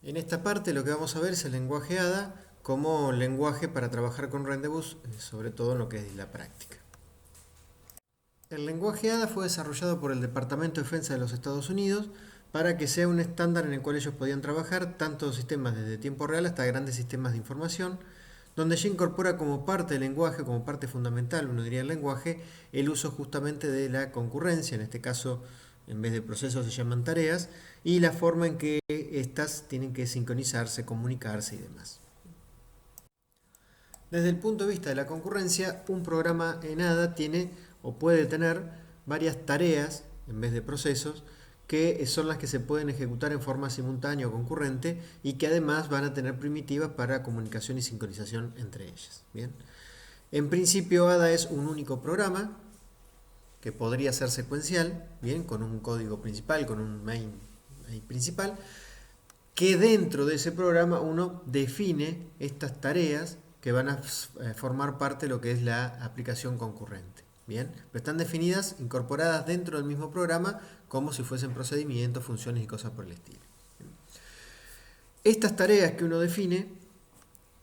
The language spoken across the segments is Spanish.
En esta parte lo que vamos a ver es el lenguaje ADA como lenguaje para trabajar con Rendezvous, sobre todo en lo que es la práctica. El lenguaje ADA fue desarrollado por el Departamento de Defensa de los Estados Unidos para que sea un estándar en el cual ellos podían trabajar tanto sistemas desde tiempo real hasta grandes sistemas de información, donde ya incorpora como parte del lenguaje, como parte fundamental, uno diría el lenguaje, el uso justamente de la concurrencia, en este caso en vez de procesos se llaman tareas, y la forma en que éstas tienen que sincronizarse, comunicarse y demás. Desde el punto de vista de la concurrencia, un programa en ADA tiene o puede tener varias tareas en vez de procesos que son las que se pueden ejecutar en forma simultánea o concurrente y que además van a tener primitivas para comunicación y sincronización entre ellas. Bien. En principio ADA es un único programa que podría ser secuencial, bien, con un código principal, con un main principal, que dentro de ese programa uno define estas tareas que van a formar parte de lo que es la aplicación concurrente. Bien, pero están definidas, incorporadas dentro del mismo programa como si fuesen procedimientos, funciones y cosas por el estilo. Estas tareas que uno define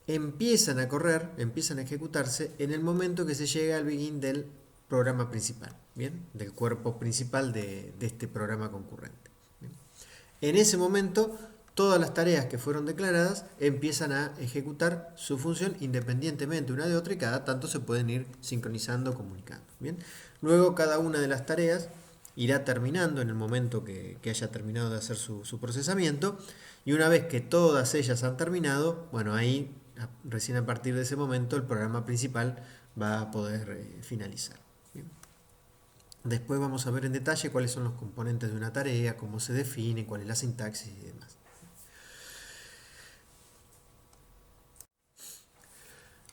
empiezan a correr, empiezan a ejecutarse en el momento que se llega al begin del programa principal, ¿bien? Del cuerpo principal de este programa concurrente. ¿Bien? En ese momento, todas las tareas que fueron declaradas empiezan a ejecutar su función independientemente una de otra y cada tanto se pueden ir sincronizando, comunicando. ¿Bien? Luego cada una de las tareas irá terminando en el momento que haya terminado de hacer su procesamiento y una vez que todas ellas han terminado, bueno, ahí recién a partir de ese momento el programa principal va a poder finalizar. ¿Bien? Después vamos a ver en detalle cuáles son los componentes de una tarea, cómo se define, cuál es la sintaxis y demás.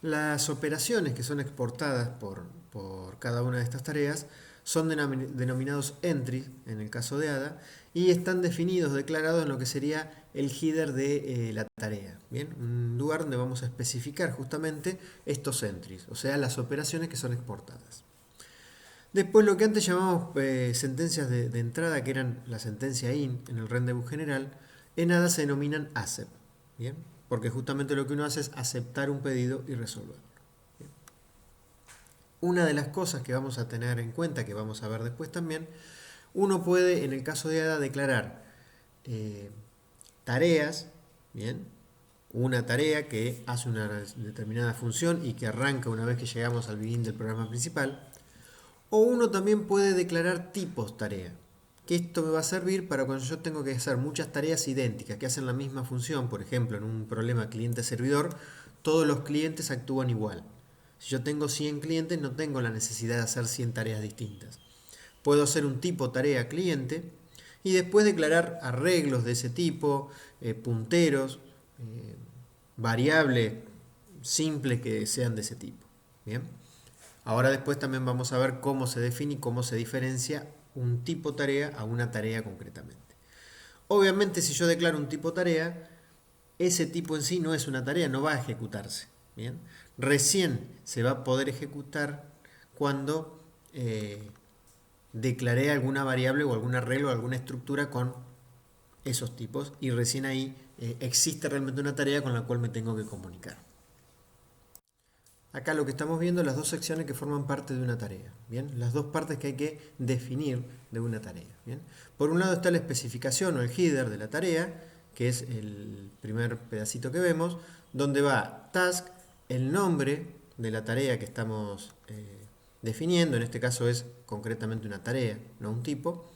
Las operaciones que son exportadas por cada una de estas tareas son denominados entries en el caso de ADA y están definidos, declarados en lo que sería el header de la tarea. ¿Bien? Un lugar donde vamos a especificar justamente estos entries, o sea, las operaciones que son exportadas. Después lo que antes llamamos sentencias de entrada, que eran la sentencia in en el rendezvous general, en ADA se denominan ACEP. ¿Bien? Porque justamente lo que uno hace es aceptar un pedido y resolverlo. ¿Bien? Una de las cosas que vamos a tener en cuenta, que vamos a ver después también, uno puede, en el caso de ADA, declarar tareas, ¿bien? Una tarea que hace una determinada función y que arranca una vez que llegamos al begin del programa principal. O uno también puede declarar tipos tarea, que esto me va a servir para cuando yo tengo que hacer muchas tareas idénticas que hacen la misma función, por ejemplo, en un problema cliente-servidor, todos los clientes actúan igual. Si yo tengo 100 clientes, no tengo la necesidad de hacer 100 tareas distintas. Puedo hacer un tipo tarea cliente y después declarar arreglos de ese tipo, punteros, variables simples que sean de ese tipo. Bien. Ahora después también vamos a ver cómo se define y cómo se diferencia un tipo tarea a una tarea concretamente. Obviamente si yo declaro un tipo tarea, ese tipo en sí no es una tarea, no va a ejecutarse. ¿Bien? Recién se va a poder ejecutar cuando declaré alguna variable o algún arreglo o alguna estructura con esos tipos y recién ahí existe realmente una tarea con la cual me tengo que comunicar. Acá lo que estamos viendo las dos secciones que forman parte de una tarea, ¿bien? Las dos partes que hay que definir de una tarea, ¿bien? Por un lado está la especificación o el header de la tarea, que es el primer pedacito que vemos, donde va task, el nombre de la tarea que estamos definiendo, en este caso es concretamente una tarea, no un tipo,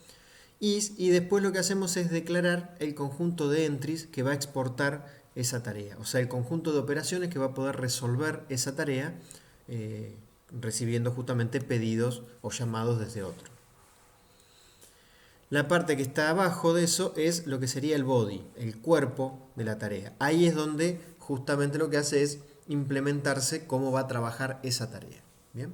y después lo que hacemos es declarar el conjunto de entries que va a exportar esa tarea, o sea, el conjunto de operaciones que va a poder resolver esa tarea recibiendo justamente pedidos o llamados desde otro. La parte que está abajo de eso es lo que sería el body, el cuerpo de la tarea. Ahí es donde justamente lo que hace es implementarse cómo va a trabajar esa tarea. ¿Bien?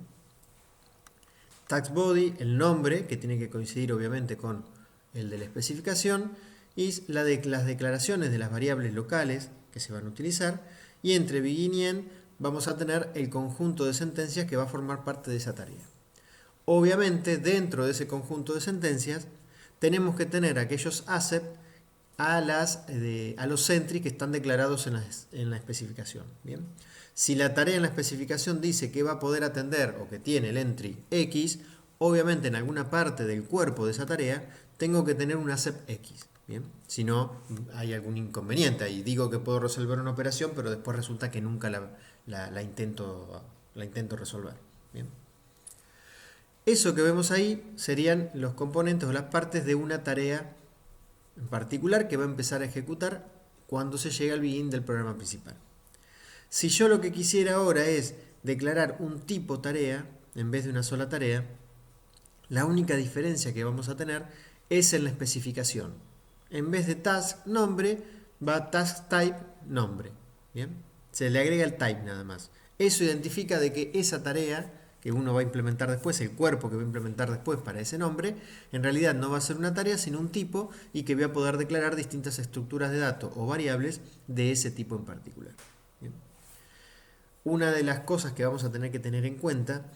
Task body, el nombre, que tiene que coincidir obviamente con el de la especificación, y las declaraciones de las variables locales que se van a utilizar, y entre begin y end vamos a tener el conjunto de sentencias que va a formar parte de esa tarea. Obviamente dentro de ese conjunto de sentencias tenemos que tener aquellos ACEP a los entries que están declarados en la especificación. ¿Bien? Si la tarea en la especificación dice que va a poder atender o que tiene el entry X, obviamente en alguna parte del cuerpo de esa tarea tengo que tener una SEP X. ¿Bien? Si no, hay algún inconveniente. Ahí digo que puedo resolver una operación, pero después resulta que nunca la intento resolver. ¿Bien? Eso que vemos ahí serían los componentes o las partes de una tarea en particular que va a empezar a ejecutar cuando se llegue al begin del programa principal. Si yo lo que quisiera ahora es declarar un tipo tarea en vez de una sola tarea, la única diferencia que vamos a tener es en la especificación. En vez de task nombre, va task type nombre. ¿Bien? Se le agrega el type nada más. Eso identifica de que esa tarea que uno va a implementar después, el cuerpo que va a implementar después para ese nombre, en realidad no va a ser una tarea, sino un tipo y que voy a poder declarar distintas estructuras de datos o variables de ese tipo en particular. ¿Bien? Una de las cosas que vamos a tener que tener en cuenta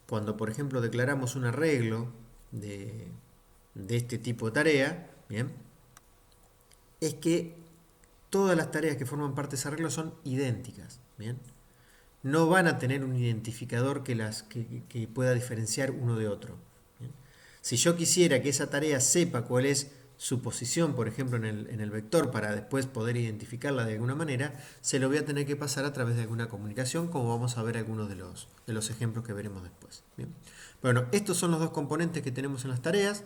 cuando, por ejemplo, declaramos un arreglo de este tipo de tarea, ¿bien? Es que todas las tareas que forman parte de ese arreglo son idénticas. ¿Bien? No van a tener un identificador que pueda diferenciar uno de otro. ¿Bien? Si yo quisiera que esa tarea sepa cuál es su posición, por ejemplo, en el vector, para después poder identificarla de alguna manera, se lo voy a tener que pasar a través de alguna comunicación, como vamos a ver algunos de los ejemplos que veremos después. ¿Bien? Bueno, estos son los dos componentes que tenemos en las tareas: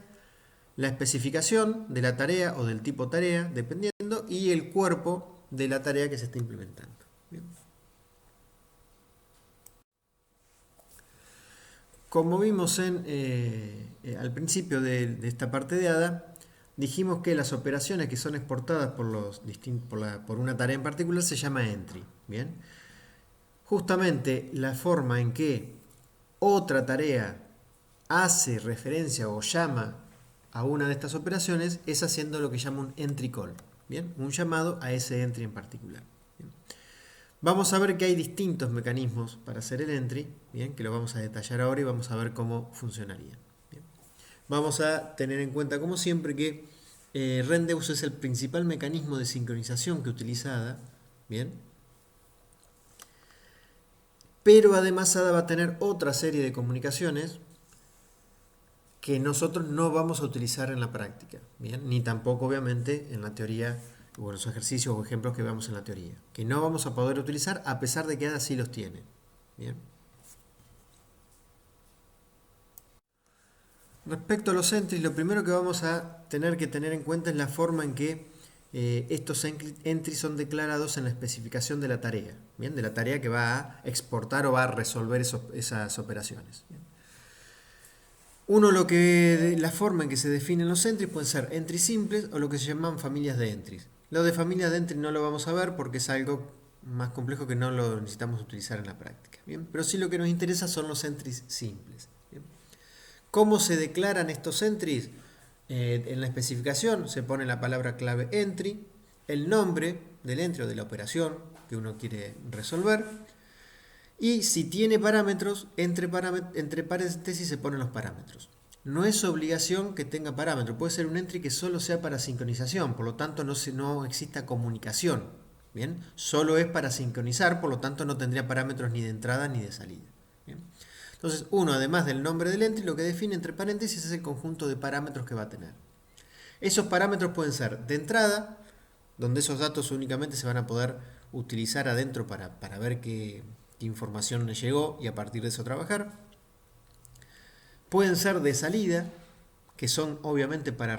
la especificación de la tarea o del tipo tarea, dependiendo, y el cuerpo de la tarea que se está implementando. ¿Bien? Como vimos al principio de esta parte de ADA, dijimos que las operaciones que son exportadas por una tarea en particular se llama entry. ¿Bien? Justamente la forma en que otra tarea hace referencia o llama a una de estas operaciones es haciendo lo que llama un entry call. ¿Bien? Un llamado a ese entry en particular. ¿Bien? Vamos a ver que hay distintos mecanismos para hacer el entry, ¿bien? Que lo vamos a detallar ahora y vamos a ver cómo funcionaría. ¿Bien? Vamos a tener en cuenta, como siempre, que Rendeus es el principal mecanismo de sincronización que utiliza ADA, ¿bien? Pero además ADA va a tener otra serie de comunicaciones que nosotros no vamos a utilizar en la práctica, ¿bien? Ni tampoco, obviamente, en la teoría o en los ejercicios o ejemplos que veamos en la teoría, que no vamos a poder utilizar a pesar de que ADA sí los tiene. ¿Bien? Respecto a los entries, lo primero que vamos a tener que tener en cuenta es la forma en que estos entries son declarados en la especificación de la tarea, ¿bien? De la tarea que va a exportar o va a resolver esas operaciones. ¿Bien? La forma en que se definen los entries pueden ser entries simples o lo que se llaman familias de entries. Lo de familias de entries no lo vamos a ver porque es algo más complejo que no lo necesitamos utilizar en la práctica. ¿Bien? Pero sí lo que nos interesa son los entries simples. ¿Bien? ¿Cómo se declaran estos entries? En la especificación se pone la palabra clave entry, el nombre del entry o de la operación que uno quiere resolver, y si tiene parámetros, entre paréntesis se ponen los parámetros. No es obligación que tenga parámetros, puede ser un entry que solo sea para sincronización, por lo tanto no exista comunicación. ¿Bien? Solo es para sincronizar, por lo tanto no tendría parámetros ni de entrada ni de salida. ¿Bien? Entonces uno, además del nombre del entry, lo que define entre paréntesis es el conjunto de parámetros que va a tener. Esos parámetros pueden ser de entrada, donde esos datos únicamente se van a poder utilizar adentro para ver qué información le llegó y a partir de eso trabajar. Pueden ser de salida, que son obviamente para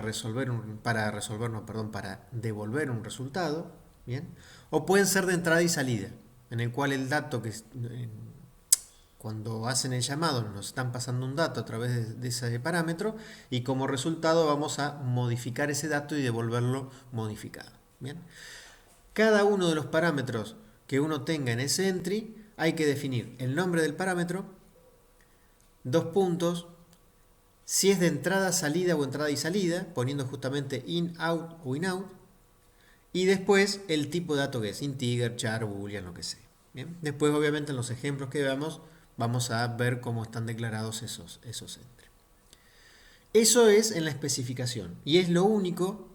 devolver un resultado, ¿bien? O pueden ser de entrada y salida, en el cual el dato cuando hacen el llamado nos están pasando un dato a través de ese parámetro y como resultado vamos a modificar ese dato y devolverlo modificado. ¿Bien? Cada uno de los parámetros que uno tenga en ese entry hay que definir el nombre del parámetro, dos puntos, si es de entrada, salida o entrada y salida, poniendo justamente in, out o in, out, y después el tipo de dato que es, integer, char, boolean, lo que sea. ¿Bien? Después, obviamente, en los ejemplos que veamos, vamos a ver cómo están declarados esos entries. Eso es en la especificación, y es lo único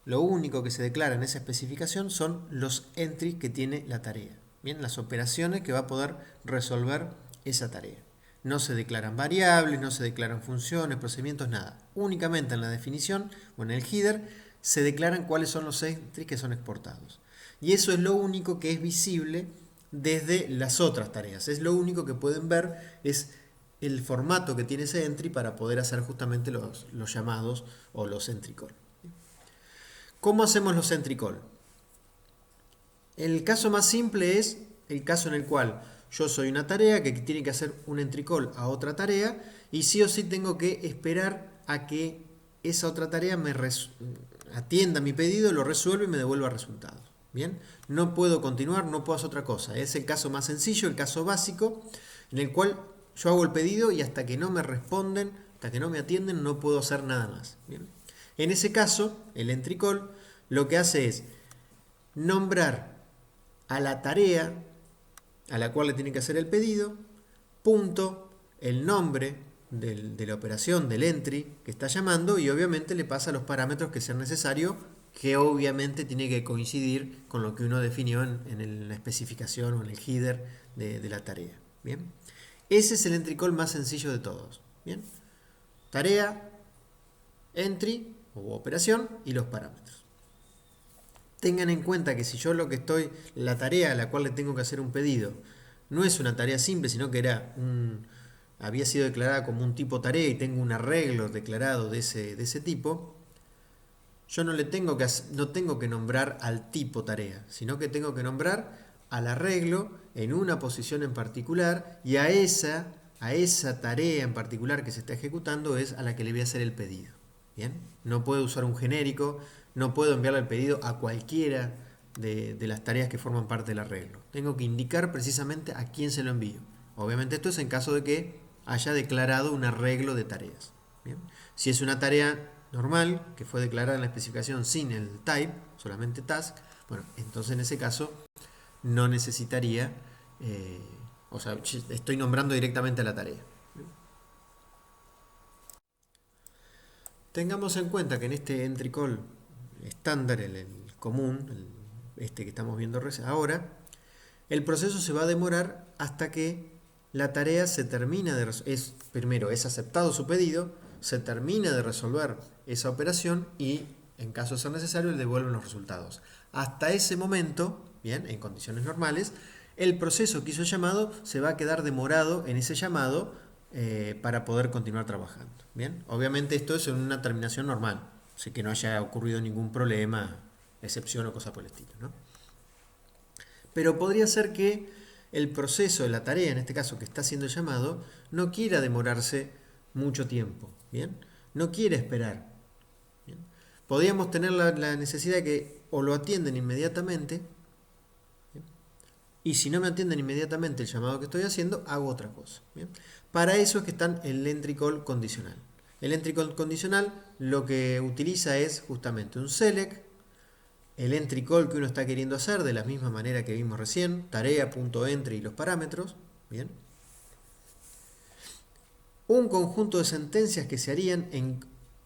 lo único que se declara en esa especificación son los entries que tiene la tarea. Bien, las operaciones que va a poder resolver esa tarea. No se declaran variables, no se declaran funciones, procedimientos, nada. Únicamente en la definición o en el header se declaran cuáles son los entries que son exportados. Y eso es lo único que es visible desde las otras tareas. Es lo único que pueden ver, es el formato que tiene ese entry para poder hacer justamente los llamados o los entry call. ¿Cómo hacemos los entry call? El caso más simple es el caso en el cual yo soy una tarea que tiene que hacer un entry call a otra tarea y sí o sí tengo que esperar a que esa otra tarea me atienda mi pedido, lo resuelva y me devuelva resultados. Bien, no puedo continuar, no puedo hacer otra cosa. Es el caso más sencillo, el caso básico, en el cual yo hago el pedido y hasta que no me responden, hasta que no me atienden, no puedo hacer nada más. Bien. En ese caso, el entry call lo que hace es nombrar a la tarea a la cual le tiene que hacer el pedido, punto, el nombre de la operación, del entry que está llamando y obviamente le pasa los parámetros que sean necesarios, que obviamente tiene que coincidir con lo que uno definió en la especificación o en el header de la tarea. Bien, ese es el entry call más sencillo de todos. Bien, tarea, entry o operación y los parámetros. Tengan en cuenta que si yo la tarea a la cual le tengo que hacer un pedido, no es una tarea simple, sino que había sido declarada como un tipo tarea y tengo un arreglo declarado de ese tipo, yo no tengo que nombrar al tipo tarea, sino que tengo que nombrar al arreglo en una posición en particular y a esa tarea en particular que se está ejecutando es a la que le voy a hacer el pedido. ¿Bien? No puedo usar un genérico, no puedo enviarle el pedido a cualquiera de las tareas que forman parte del arreglo. Tengo que indicar precisamente a quién se lo envío. Obviamente esto es en caso de que haya declarado un arreglo de tareas. ¿Bien? Si es una tarea normal, que fue declarada en la especificación sin el type, solamente task, bueno, entonces en ese caso no necesitaría, o sea, estoy nombrando directamente a la tarea. Tengamos en cuenta que en este entry call estándar, el común, este que estamos viendo ahora, el proceso se va a demorar hasta que la tarea se termina primero es aceptado su pedido, se termina de resolver esa operación y en caso de ser necesario le devuelven los resultados. Hasta ese momento, bien, en condiciones normales, el proceso que hizo el llamado se va a quedar demorado en ese llamado para poder continuar trabajando. Bien, obviamente esto es en una terminación normal, así que no haya ocurrido ningún problema, excepción o cosa por el estilo, ¿no? Pero podría ser que el proceso de la tarea, en este caso que está haciendo el llamado, no quiera demorarse mucho tiempo, ¿bien? No quiere esperar. ¿Bien? Podríamos tener la necesidad de que o lo atienden inmediatamente, ¿bien? Y si no me atienden inmediatamente el llamado que estoy haciendo, hago otra cosa. ¿Bien? Para eso es que está el entry call condicional. El entry call condicional lo que utiliza es justamente un select, el entry call que uno está queriendo hacer de la misma manera que vimos recién, tarea.entry y los parámetros, ¿bien? Un conjunto de sentencias que se harían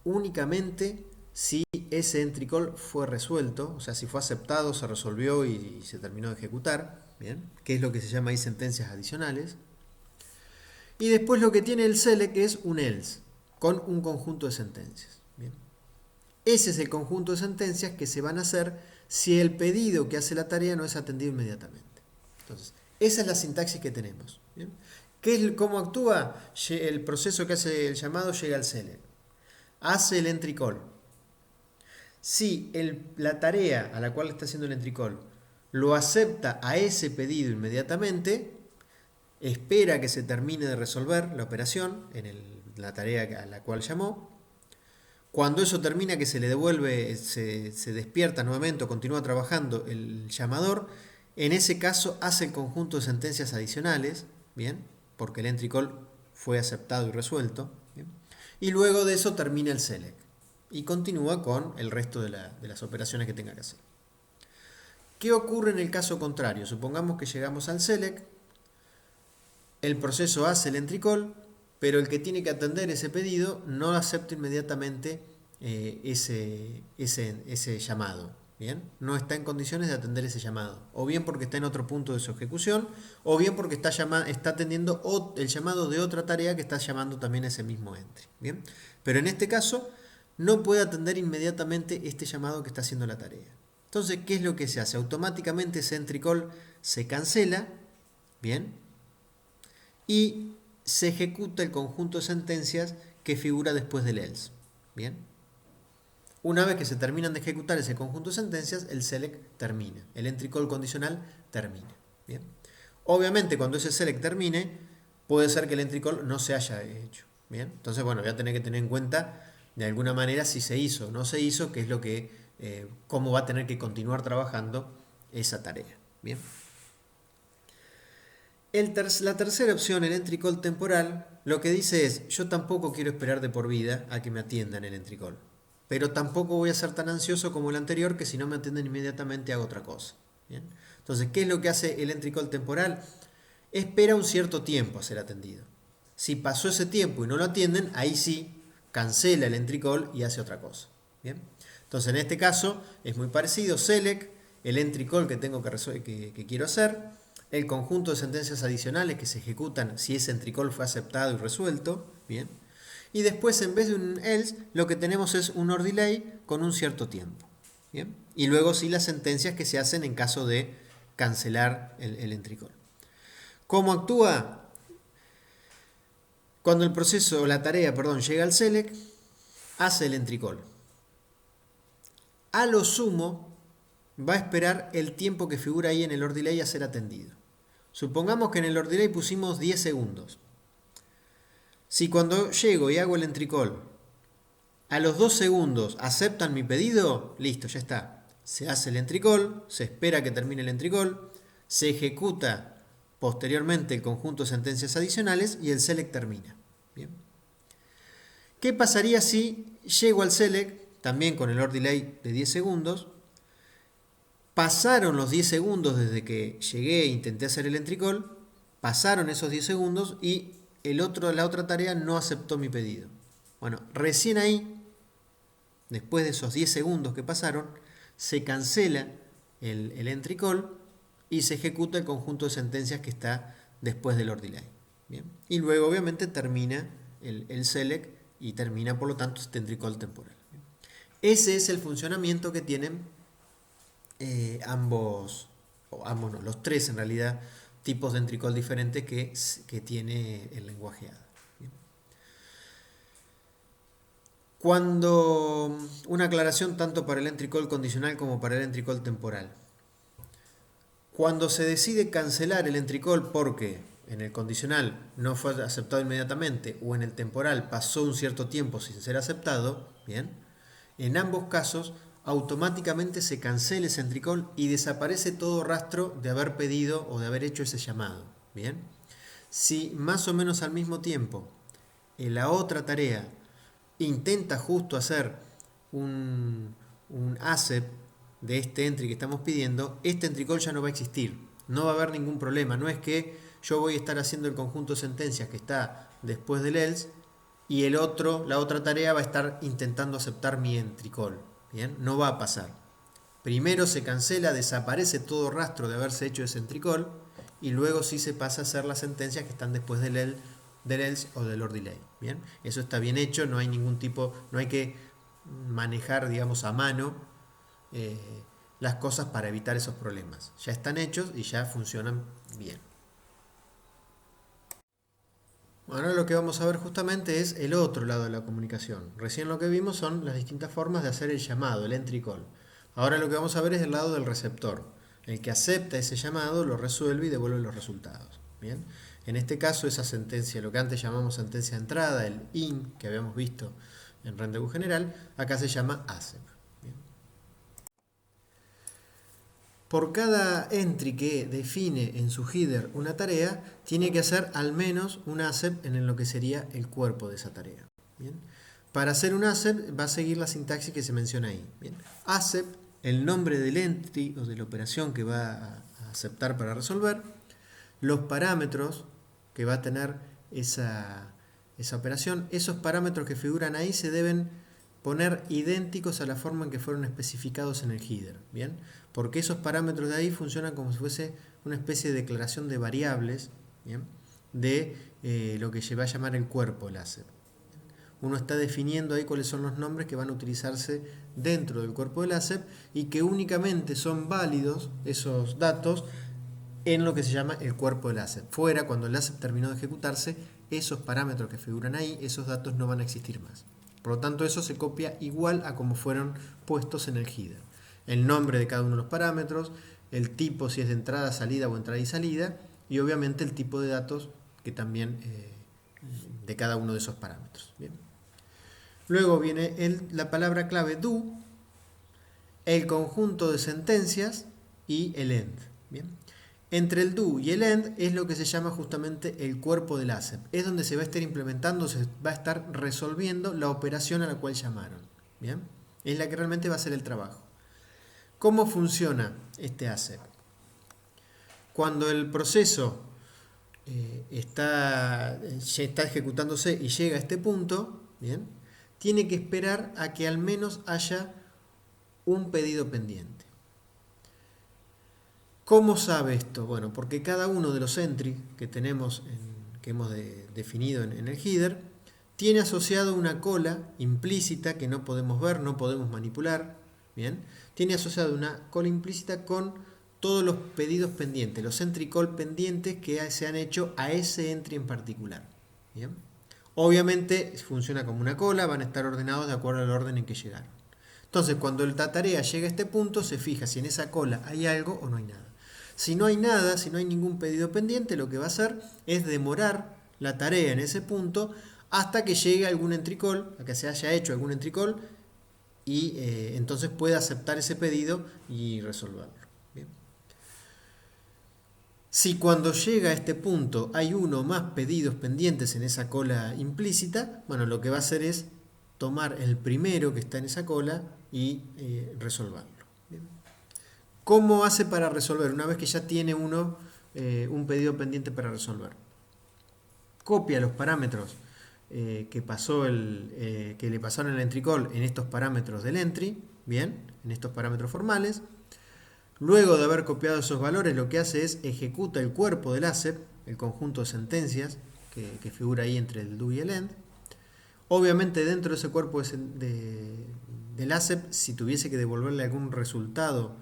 únicamente si ese entry call fue resuelto, o sea, si fue aceptado, se resolvió y se terminó de ejecutar, ¿bien? Que es lo que se llama ahí sentencias adicionales. Y después lo que tiene el select es un else, con un conjunto de sentencias, ¿bien? Ese es el conjunto de sentencias que se van a hacer si el pedido que hace la tarea no es atendido inmediatamente. Entonces, esa es la sintaxis que tenemos. ¿Bien? ¿Cómo actúa? El proceso que hace el llamado llega al select. Hace el entry call. Si la tarea a la cual está haciendo el entry call lo acepta a ese pedido inmediatamente, espera que se termine de resolver la operación en la tarea a la cual llamó. Cuando eso termina, que se le devuelve, se despierta nuevamente o continúa trabajando el llamador, en ese caso hace el conjunto de sentencias adicionales, ¿bien? Porque el entry call fue aceptado y resuelto, ¿bien? Y luego de eso termina el select y continúa con el resto de las operaciones que tenga que hacer. ¿Qué ocurre en el caso contrario? Supongamos que llegamos al select, el proceso hace el entry call, pero el que tiene que atender ese pedido no acepta inmediatamente ese llamado. Bien, no está en condiciones de atender ese llamado, o bien porque está en otro punto de su ejecución, o bien porque está atendiendo el llamado de otra tarea que está llamando también a ese mismo entry. Bien, pero en este caso no puede atender inmediatamente este llamado que está haciendo la tarea. Entonces, ¿qué es lo que se hace? Automáticamente ese entry call se cancela, bien, y se ejecuta el conjunto de sentencias que figura después del else. Bien. Una vez que se terminan de ejecutar ese conjunto de sentencias, el select termina. El entry call condicional termina. Bien. Obviamente, cuando ese select termine, puede ser que el entry call no se haya hecho. Bien. Entonces, bueno, voy a tener que tener en cuenta de alguna manera si se hizo o no se hizo, qué es lo que, cómo va a tener que continuar trabajando esa tarea. Bien. La tercera opción, el entry call temporal, lo que dice es, yo tampoco quiero esperar de por vida a que me atiendan el entry call. Pero tampoco voy a ser tan ansioso como el anterior, que si no me atienden inmediatamente hago otra cosa. ¿Bien? Entonces, ¿qué es lo que hace el entry call temporal? Espera un cierto tiempo a ser atendido. Si pasó ese tiempo y no lo atienden, ahí sí cancela el entry call y hace otra cosa. ¿Bien? Entonces, en este caso es muy parecido. Select, el entry call que tengo que quiero hacer, el conjunto de sentencias adicionales que se ejecutan si ese entry call fue aceptado y resuelto. Bien. Y después, en vez de un else, lo que tenemos es un or delay con un cierto tiempo. ¿Bien? Y luego sí las sentencias que se hacen en caso de cancelar el entry call. ¿Cómo actúa? Cuando el proceso o la tarea, llega al select, hace el entry call. A lo sumo, va a esperar el tiempo que figura ahí en el or delay a ser atendido. Supongamos que en el or delay pusimos 10 segundos. Si cuando llego y hago el entry call, a los 2 segundos aceptan mi pedido, listo, ya está. Se hace el entry call, se espera que termine el entry call, se ejecuta posteriormente el conjunto de sentencias adicionales y el select termina. Bien. ¿Qué pasaría si llego al select, también con el or delay de 10 segundos, pasaron los 10 segundos desde que llegué e intenté hacer el entry call, pasaron esos 10 segundos y la otra tarea no aceptó mi pedido? Bueno, recién ahí, después de esos 10 segundos que pasaron, se cancela el entry call y se ejecuta el conjunto de sentencias que está después del or delay. ¿Bien? Y luego obviamente termina el select y termina por lo tanto este entry call temporal. ¿Bien? Ese es el funcionamiento que tienen los tres en realidad tipos de entry call diferentes que tiene el lenguaje ADA. Una aclaración tanto para el entry call condicional como para el entry call temporal. Cuando se decide cancelar el entry call porque en el condicional no fue aceptado inmediatamente o en el temporal pasó un cierto tiempo sin ser aceptado, bien, en ambos casos automáticamente se cancela ese entry call y desaparece todo rastro de haber pedido o de haber hecho ese llamado. Bien, si más o menos al mismo tiempo en la otra tarea intenta justo hacer un accept de este entry que estamos pidiendo, este entry call ya no va a existir. No va a haber ningún problema. No es que yo voy a estar haciendo el conjunto de sentencias que está después del else y la otra tarea va a estar intentando aceptar mi entry call. ¿Bien? No va a pasar. Primero se cancela, desaparece todo rastro de haberse hecho ese entry call y luego sí se pasa a hacer las sentencias que están después del else o del or delay. Bien, eso está bien hecho, no hay ningún tipo, no hay que manejar, digamos, a mano las cosas para evitar esos problemas. Ya están hechos y ya funcionan bien. Ahora lo que vamos a ver justamente es el otro lado de la comunicación. Recién lo que vimos son las distintas formas de hacer el llamado, el entry call. Ahora lo que vamos a ver es el lado del receptor. El que acepta ese llamado lo resuelve y devuelve los resultados. Bien. En este caso, esa sentencia, lo que antes llamamos sentencia de entrada, el IN que habíamos visto en Rendezvous General, acá se llama ACEP. Bien. Por cada entry que define en su header una tarea, tiene que hacer al menos un ACEP en lo que sería el cuerpo de esa tarea. Bien. Para hacer un ACEP va a seguir la sintaxis que se menciona ahí. Bien. ACEP, el nombre del entry o de la operación que va a aceptar para resolver, los parámetros que va a tener esa operación, esos parámetros que figuran ahí se deben poner idénticos a la forma en que fueron especificados en el header, ¿bien? Porque esos parámetros de ahí funcionan como si fuese una especie de declaración de variables, ¿bien? De lo que se va a llamar el cuerpo del ASEP. Uno está definiendo ahí cuáles son los nombres que van a utilizarse dentro del cuerpo del ASEP y que únicamente son válidos esos datos en lo que se llama el cuerpo del ASEP. Fuera, cuando el ASEP terminó de ejecutarse, esos parámetros que figuran ahí, esos datos no van a existir más. Por lo tanto, eso se copia igual a como fueron puestos en el header. El nombre de cada uno de los parámetros, el tipo si es de entrada, salida o entrada y salida, y obviamente el tipo de datos que también de cada uno de esos parámetros. Bien. Luego viene la palabra clave do, el conjunto de sentencias y el end. Bien. Entre el do y el end es lo que se llama justamente el cuerpo del ASEP. Es donde se va a estar implementando, se va a estar resolviendo la operación a la cual llamaron. ¿Bien? Es la que realmente va a hacer el trabajo. ¿Cómo funciona este ASEP? Cuando el proceso está ejecutándose y llega a este punto, ¿bien? Tiene que esperar a que al menos haya un pedido pendiente. ¿Cómo sabe esto? Bueno, porque cada uno de los entry que tenemos, que hemos definido en el header, tiene asociado una cola implícita que no podemos ver, no podemos manipular. ¿Bien? Tiene asociado una cola implícita con todos los pedidos pendientes, los entry call pendientes que se han hecho a ese entry en particular. ¿Bien? Obviamente funciona como una cola, van a estar ordenados de acuerdo al orden en que llegaron. Entonces, cuando la tarea llega a este punto, se fija si en esa cola hay algo o no hay nada. Si no hay nada, si no hay ningún pedido pendiente, lo que va a hacer es demorar la tarea en ese punto hasta que llegue algún entry call, a que se haya hecho algún entry call, y entonces puede aceptar ese pedido y resolverlo. Bien. Si cuando llega a este punto hay uno o más pedidos pendientes en esa cola implícita, bueno, lo que va a hacer es tomar el primero que está en esa cola y resolverlo. Bien. ¿Cómo hace para resolver? Una vez que ya tiene uno un pedido pendiente para resolver. Copia los parámetros que le pasaron el entry call en estos parámetros del entry, bien, en estos parámetros formales. Luego de haber copiado esos valores, lo que hace es ejecuta el cuerpo del ASEP, el conjunto de sentencias que figura ahí entre el do y el end. Obviamente dentro de ese cuerpo del ASEP, si tuviese que devolverle algún resultado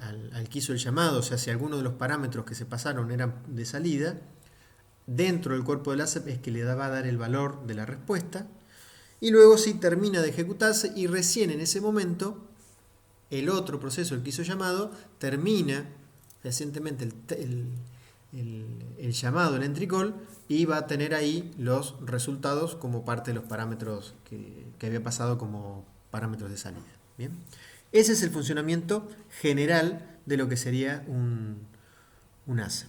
al que hizo el llamado, o sea, si alguno de los parámetros que se pasaron eran de salida, dentro del cuerpo del ASEP es que le va a dar el valor de la respuesta, y luego sí termina de ejecutarse y recién en ese momento el otro proceso, el que hizo llamado, termina recientemente el llamado, el entry call, y va a tener ahí los resultados como parte de los parámetros que había pasado como parámetros de salida. ¿Bien? Ese es el funcionamiento general de lo que sería un ASEP.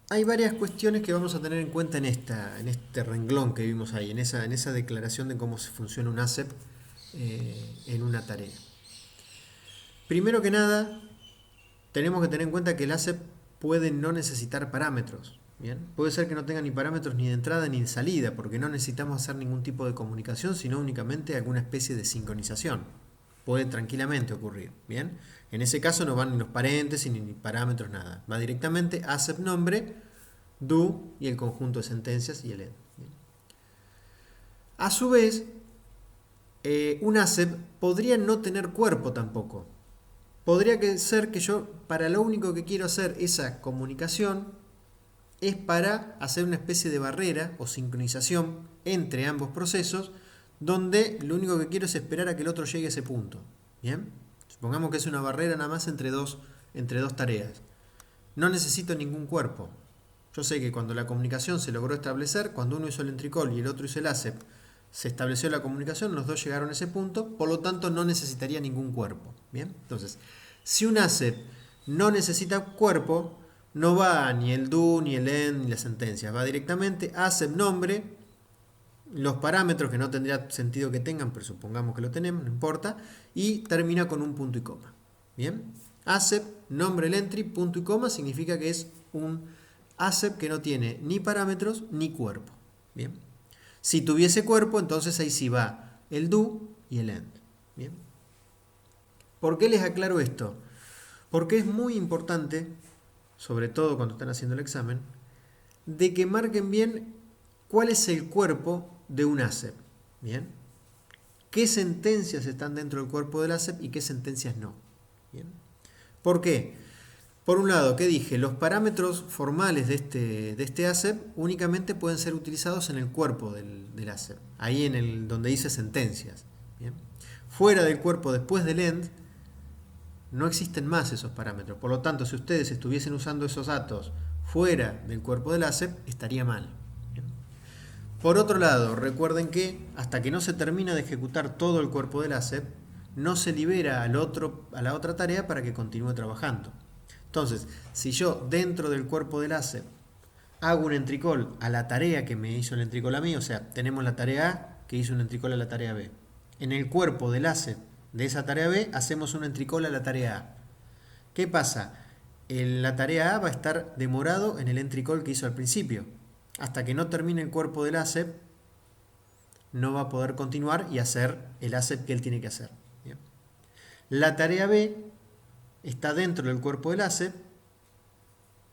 Hay varias cuestiones que vamos a tener en cuenta en este renglón que vimos ahí, en esa declaración de cómo funciona un ASEP en una tarea. Primero que nada, tenemos que tener en cuenta que el ASEP puede no necesitar parámetros. ¿Bien? Puede ser que no tenga ni parámetros ni de entrada ni de salida, porque no necesitamos hacer ningún tipo de comunicación, sino únicamente alguna especie de sincronización. Puede tranquilamente ocurrir. ¿Bien? En ese caso no van ni los paréntesis ni parámetros, nada. Va directamente ASEP nombre, do y el conjunto de sentencias y el end. ¿Bien? A su vez, un ASEP podría no tener cuerpo tampoco. Podría ser que yo, para lo único que quiero hacer esa comunicación, es para hacer una especie de barrera o sincronización entre ambos procesos, donde lo único que quiero es esperar a que el otro llegue a ese punto. ¿Bien? Supongamos que es una barrera nada más entre dos tareas. No necesito ningún cuerpo. Yo sé que cuando la comunicación se logró establecer, cuando uno hizo el entry call y el otro hizo el ASEP, se estableció la comunicación, los dos llegaron a ese punto, por lo tanto no necesitaría ningún cuerpo. ¿Bien? Entonces, si un ASEP no necesita cuerpo, no va ni el do, ni el end, ni la sentencia. Va directamente ASEP nombre, los parámetros que no tendría sentido que tengan, pero supongamos que lo tenemos, no importa, y termina con un punto y coma. ¿Bien? ASEP nombre el entry, punto y coma, significa que es un ASEP que no tiene ni parámetros ni cuerpo. ¿Bien? Si tuviese cuerpo, entonces ahí sí va el do y el end. ¿Bien? ¿Por qué les aclaro esto? Porque es muy importante, sobre todo cuando están haciendo el examen, de que marquen bien cuál es el cuerpo de un ASEP. ¿Bien? ¿Qué sentencias están dentro del cuerpo del ASEP y qué sentencias no? ¿Bien? ¿Por qué? Por un lado, ¿qué dije? Los parámetros formales de este ASEP únicamente pueden ser utilizados en el cuerpo del ASEP, ahí en el donde dice sentencias. ¿Bien? Fuera del cuerpo, después del END, no existen más esos parámetros. Por lo tanto, si ustedes estuviesen usando esos datos fuera del cuerpo del ASEP, estaría mal. ¿Bien? Por otro lado, recuerden que hasta que no se termina de ejecutar todo el cuerpo del ASEP, no se libera a la otra tarea para que continúe trabajando. Entonces, si yo dentro del cuerpo del ASEP hago un entrecall a la tarea que me hizo el entrecall a mí, o sea, tenemos la tarea A que hizo un entrecall a la tarea B. En el cuerpo del ASEP de esa tarea B hacemos un entrecall a la tarea A. ¿Qué pasa? La tarea A va a estar demorado en el entrecall que hizo al principio. Hasta que no termine el cuerpo del ASEP, no va a poder continuar y hacer el ASEP que él tiene que hacer. ¿Bien? La tarea B está dentro del cuerpo del ASEP,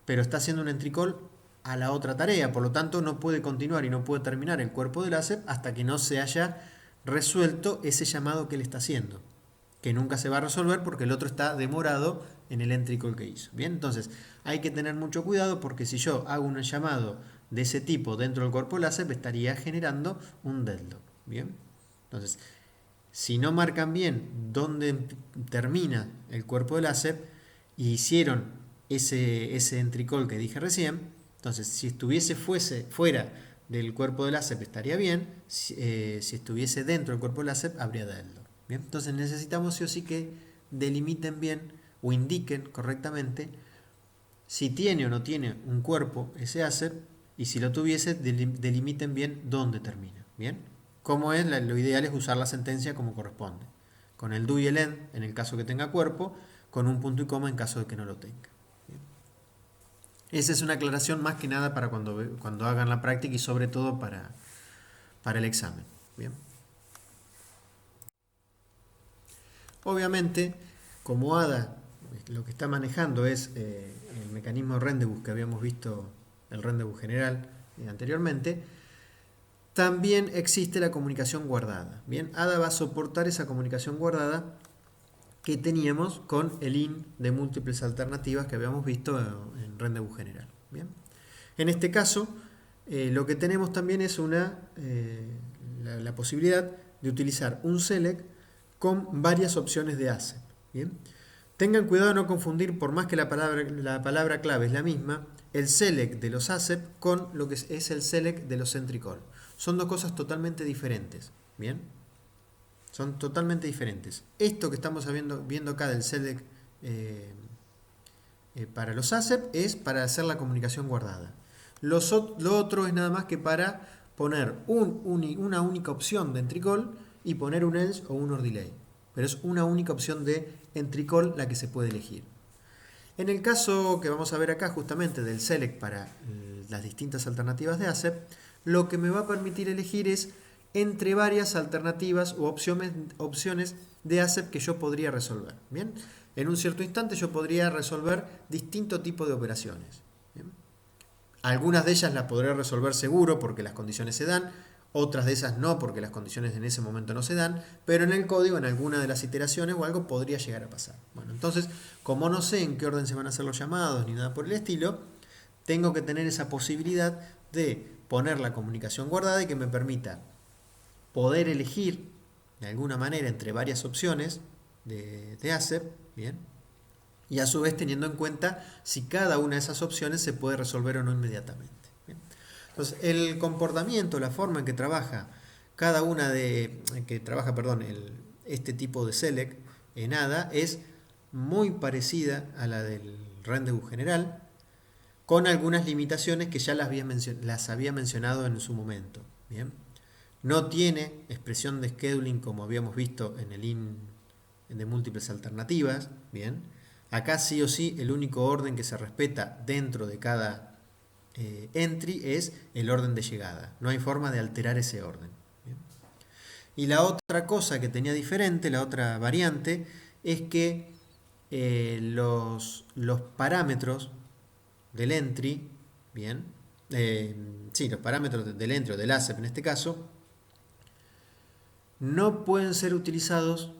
pero está haciendo un entrecall a la otra tarea, por lo tanto no puede continuar y no puede terminar el cuerpo del ASEP hasta que no se haya resuelto ese llamado que él está haciendo, que nunca se va a resolver porque el otro está demorado en el entrecall que hizo. Bien, entonces hay que tener mucho cuidado porque si yo hago un llamado de ese tipo dentro del cuerpo del ASEP estaría generando un deadlock. Bien, entonces si no marcan bien dónde termina el cuerpo del ASEP y hicieron ese entrecall que dije recién, entonces si fuese fuera del cuerpo del ASEP estaría bien, si estuviese dentro del cuerpo del ASEP habría deadlock. Bien, entonces necesitamos sí o sí que delimiten bien o indiquen correctamente si tiene o no tiene un cuerpo ese ASEP y si lo tuviese delimiten bien dónde termina. Bien. Como es, lo ideal es usar la sentencia como corresponde, con el do y el end en el caso que tenga cuerpo, con un punto y coma en caso de que no lo tenga. Bien. Esa es una aclaración más que nada para cuando hagan la práctica y sobre todo para el examen. Bien. Obviamente, como ADA lo que está manejando es el mecanismo de rendezvous que habíamos visto, el rendezvous general anteriormente, también existe la comunicación guardada. Bien, ADA va a soportar esa comunicación guardada que teníamos con el IN de múltiples alternativas que habíamos visto en rendezvous general. Bien, en este caso, lo que tenemos también es la posibilidad de utilizar un select con varias opciones de ASEP. Bien, tengan cuidado de no confundir, por más que la palabra clave es la misma, el select de los ASEP con lo que es el select de los entry-call. Son dos cosas totalmente diferentes. Bien, son totalmente diferentes. Esto que estamos viendo acá del select para los ASEP es para hacer la comunicación guardada. Lo otro es nada más que para poner una única opción de entry-call y poner un else o un or delay. Pero es una única opción de entry-call la que se puede elegir. En el caso que vamos a ver acá justamente del select para las distintas alternativas de ASEP, lo que me va a permitir elegir es entre varias alternativas u opciones de ASEP que yo podría resolver. Bien, en un cierto instante yo podría resolver distinto tipo de operaciones. Bien. Algunas de ellas las podré resolver seguro porque las condiciones se dan, otras de esas no porque las condiciones en ese momento no se dan, pero en el código, en alguna de las iteraciones o algo podría llegar a pasar. Bueno, entonces, como no sé en qué orden se van a hacer los llamados ni nada por el estilo, tengo que tener esa posibilidad de poner la comunicación guardada y que me permita poder elegir de alguna manera entre varias opciones de ASEP, ¿bien? Y a su vez teniendo en cuenta si cada una de esas opciones se puede resolver o no inmediatamente. ¿Bien? Entonces, el comportamiento, la forma en que trabaja este tipo de select en ADA es muy parecida a la del rendezvous general, con algunas limitaciones que ya las había mencionado en su momento. ¿Bien? No tiene expresión de scheduling como habíamos visto en el IN de múltiples alternativas. Bien, acá sí o sí el único orden que se respeta dentro de cada entry es el orden de llegada. No hay forma de alterar ese orden. Bien. Y la otra cosa que tenía diferente, la otra variante, es que los parámetros del entry, bien, sí, los parámetros del entry o del ASEP en este caso, no pueden ser utilizados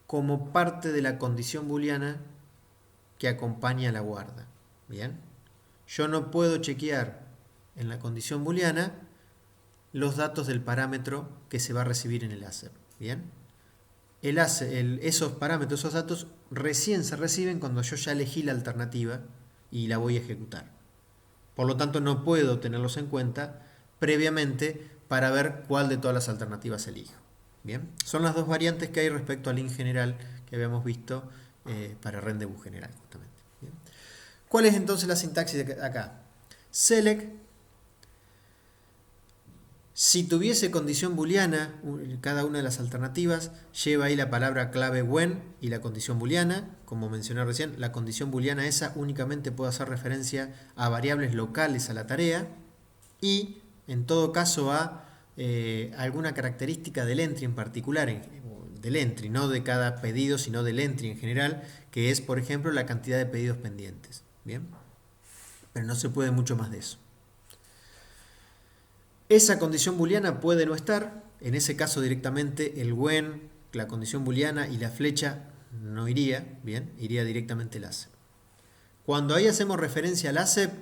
como parte de la condición booleana que acompaña a la guarda. Bien, yo no puedo chequear en la condición booleana los datos del parámetro que se va a recibir en el ASEP. Bien, esos parámetros, esos datos recién se reciben cuando yo ya elegí la alternativa y la voy a ejecutar. Por lo tanto, no puedo tenerlos en cuenta previamente para ver cuál de todas las alternativas elijo. Bien, son las dos variantes que hay respecto al int general que habíamos visto para rendezvous general, justamente. Bien. ¿Cuál es entonces la sintaxis de acá? Select, si tuviese condición booleana, cada una de las alternativas lleva ahí la palabra clave when y la condición booleana. Como mencioné recién, la condición booleana esa únicamente puede hacer referencia a variables locales a la tarea y en todo caso a alguna característica del entry en particular, del entry, no de cada pedido, sino del entry en general, que es, por ejemplo, la cantidad de pedidos pendientes. Bien, pero no se puede mucho más de eso. Esa condición booleana puede no estar, en ese caso directamente el when, la condición booleana y la flecha no iría, bien, iría directamente el ASEP. Cuando ahí hacemos referencia al ASEP,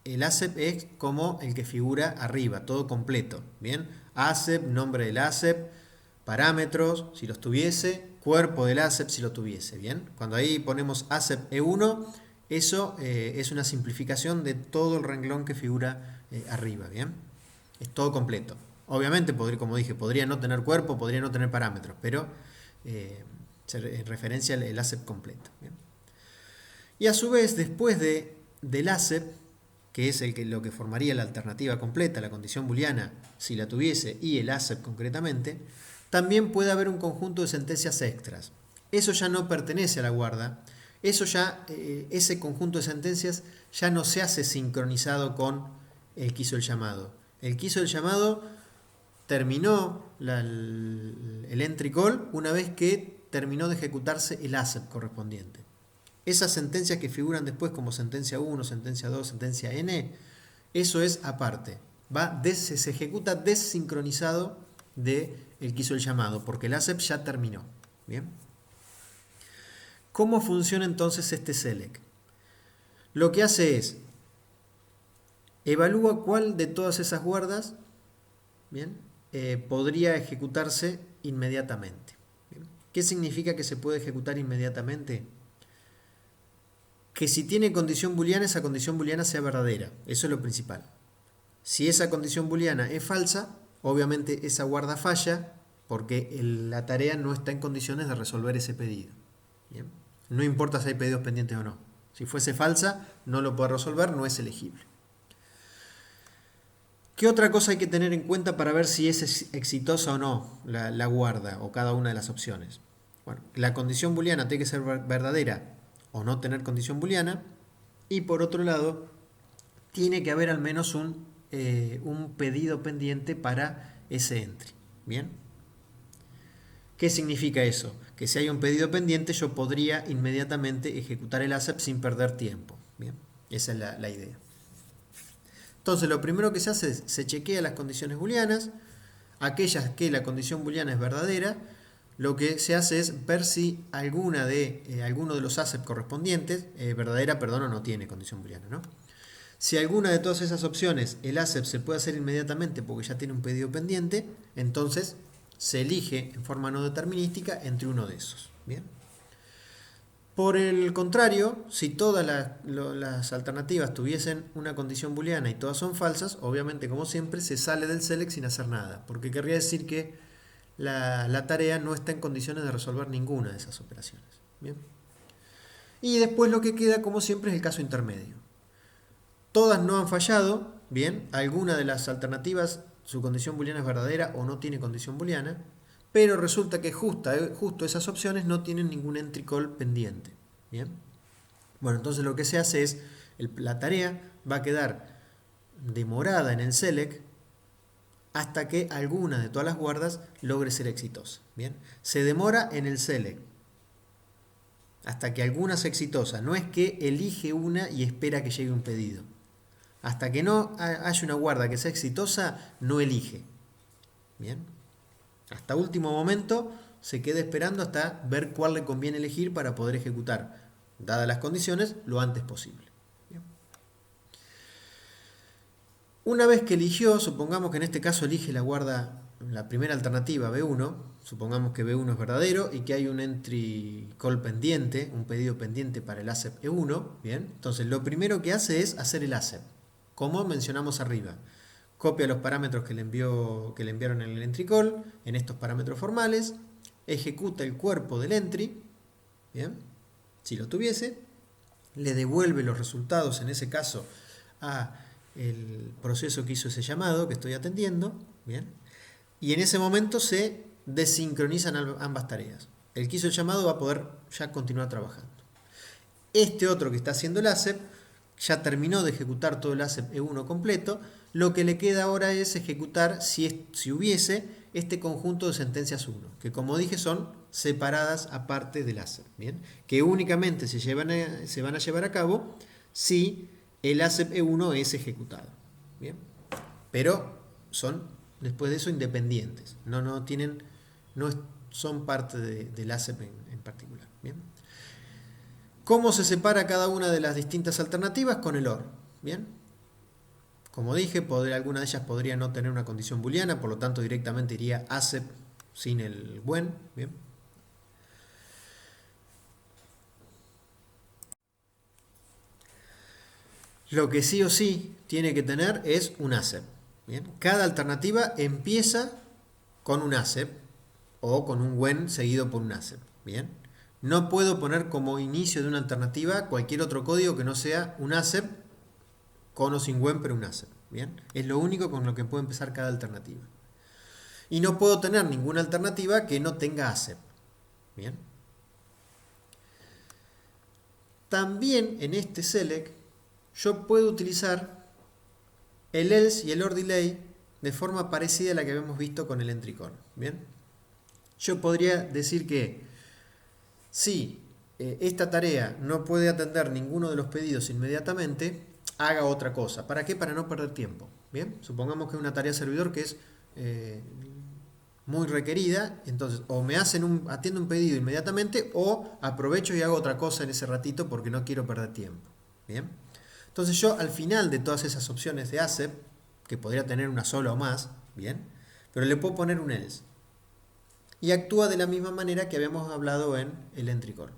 el ASEP es como el que figura arriba, todo completo, bien, ASEP, nombre del ASEP, parámetros, si los tuviese, cuerpo del ASEP, si lo tuviese, bien. Cuando ahí ponemos ASEP E1, eso es una simplificación de todo el renglón que figura arriba, bien. Es todo completo. Obviamente, como dije, podría no tener cuerpo, podría no tener parámetros, pero se referencia al ASEP completo. ¿Bien? Y a su vez, después del ASEP, que es lo que formaría la alternativa completa, la condición booleana, si la tuviese, y el ASEP concretamente, también puede haber un conjunto de sentencias extras. Eso ya no pertenece a la guarda. Eso ya, ese conjunto de sentencias ya no se hace sincronizado con el que hizo el llamado. El que hizo el llamado terminó el entry call una vez que terminó de ejecutarse el ASEP correspondiente. Esas sentencias que figuran después como sentencia 1, sentencia 2, sentencia n, eso es aparte. Se ejecuta desincronizado del que hizo el llamado, porque el ASEP ya terminó. ¿Bien? ¿Cómo funciona entonces este select? Lo que hace es evalúa cuál de todas esas guardas, ¿bien? Podría ejecutarse inmediatamente. ¿Bien? ¿Qué significa que se puede ejecutar inmediatamente? Que si tiene condición booleana, esa condición booleana sea verdadera. Eso es lo principal. Si esa condición booleana es falsa, obviamente esa guarda falla porque la tarea no está en condiciones de resolver ese pedido. ¿Bien? No importa si hay pedidos pendientes o no. Si fuese falsa, no lo puede resolver, no es elegible. ¿Qué otra cosa hay que tener en cuenta para ver si es exitosa o no la guarda o cada una de las opciones? Bueno, la condición booleana tiene que ser verdadera o no tener condición booleana. Y por otro lado, tiene que haber al menos un pedido pendiente para ese entry. ¿Bien? ¿Qué significa eso? Que si hay un pedido pendiente yo podría inmediatamente ejecutar el ASEP sin perder tiempo. ¿Bien? Esa es la idea. Entonces lo primero que se hace es se chequea las condiciones booleanas, aquellas que la condición booleana es verdadera, lo que se hace es ver si alguno de los ASEP correspondientes, verdadera, perdón, o no tiene condición booleana, ¿no? Si alguna de todas esas opciones el ASEP se puede hacer inmediatamente porque ya tiene un pedido pendiente, entonces se elige en forma no determinística entre uno de esos. ¿Bien? Por el contrario, si todas las alternativas tuviesen una condición booleana y todas son falsas, obviamente, como siempre, se sale del select sin hacer nada, porque querría decir que la tarea no está en condiciones de resolver ninguna de esas operaciones. ¿Bien? Y después lo que queda, como siempre, es el caso intermedio. Todas no han fallado, bien, alguna de las alternativas, su condición booleana es verdadera o no tiene condición booleana, pero resulta que justo esas opciones no tienen ningún entry call pendiente. ¿Bien? Bueno, entonces lo que se hace es, la tarea va a quedar demorada en el select hasta que alguna de todas las guardas logre ser exitosa. Bien, se demora en el select hasta que alguna sea exitosa. No es que elige una y espera que llegue un pedido. Hasta que no haya una guarda que sea exitosa, no elige. Bien, hasta último momento se queda esperando hasta ver cuál le conviene elegir para poder ejecutar, dadas las condiciones, lo antes posible. Bien. Una vez que eligió, supongamos que en este caso elige la guarda, la primera alternativa, B1, supongamos que B1 es verdadero y que hay un entry call pendiente, un pedido pendiente para el ACEP E1, bien, entonces lo primero que hace es hacer el ACEP, como mencionamos arriba. Copia los parámetros que le enviaron en el entry call, en estos parámetros formales, ejecuta el cuerpo del entry, bien, si lo tuviese, le devuelve los resultados, en ese caso, a el proceso que hizo ese llamado que estoy atendiendo, bien, y en ese momento se desincronizan ambas tareas. El que hizo el llamado va a poder ya continuar trabajando. Este otro que está haciendo el ACEP ya terminó de ejecutar todo el ACEP E1 completo. Lo que le queda ahora es ejecutar, si hubiese, este conjunto de sentencias 1, que como dije son separadas aparte del ACEP, ¿bien? Que únicamente se van a llevar a cabo si el ACEP E1 es ejecutado, ¿bien? Pero son, después de eso, independientes, no son parte del ACEP en particular, ¿bien? ¿Cómo se separa cada una de las distintas alternativas? Con el OR, ¿bien? Como dije, alguna de ellas podría no tener una condición booleana, por lo tanto directamente iría ACEP sin el when, ¿bien? Lo que sí o sí tiene que tener es un ACEP, ¿bien? Cada alternativa empieza con un ACEP o con un when seguido por un ACEP, ¿bien? No puedo poner como inicio de una alternativa cualquier otro código que no sea un ACEP con o sin when, pero un ACEP, ¿bien? Es lo único con lo que puede empezar cada alternativa. Y no puedo tener ninguna alternativa que no tenga ACEP, ¿bien? También en este select yo puedo utilizar el else y el OR delay de forma parecida a la que habíamos visto con el entry call, ¿bien? Yo podría decir que si esta tarea no puede atender ninguno de los pedidos inmediatamente, haga otra cosa. ¿Para qué? Para no perder tiempo. Bien, supongamos que es una tarea servidor que es muy requerida, entonces o me atiendo un pedido inmediatamente o aprovecho y hago otra cosa en ese ratito porque no quiero perder tiempo. Bien, entonces yo al final de todas esas opciones de ACEP, que podría tener una sola o más, bien, pero le puedo poner un else. Y actúa de la misma manera que habíamos hablado en el entry call.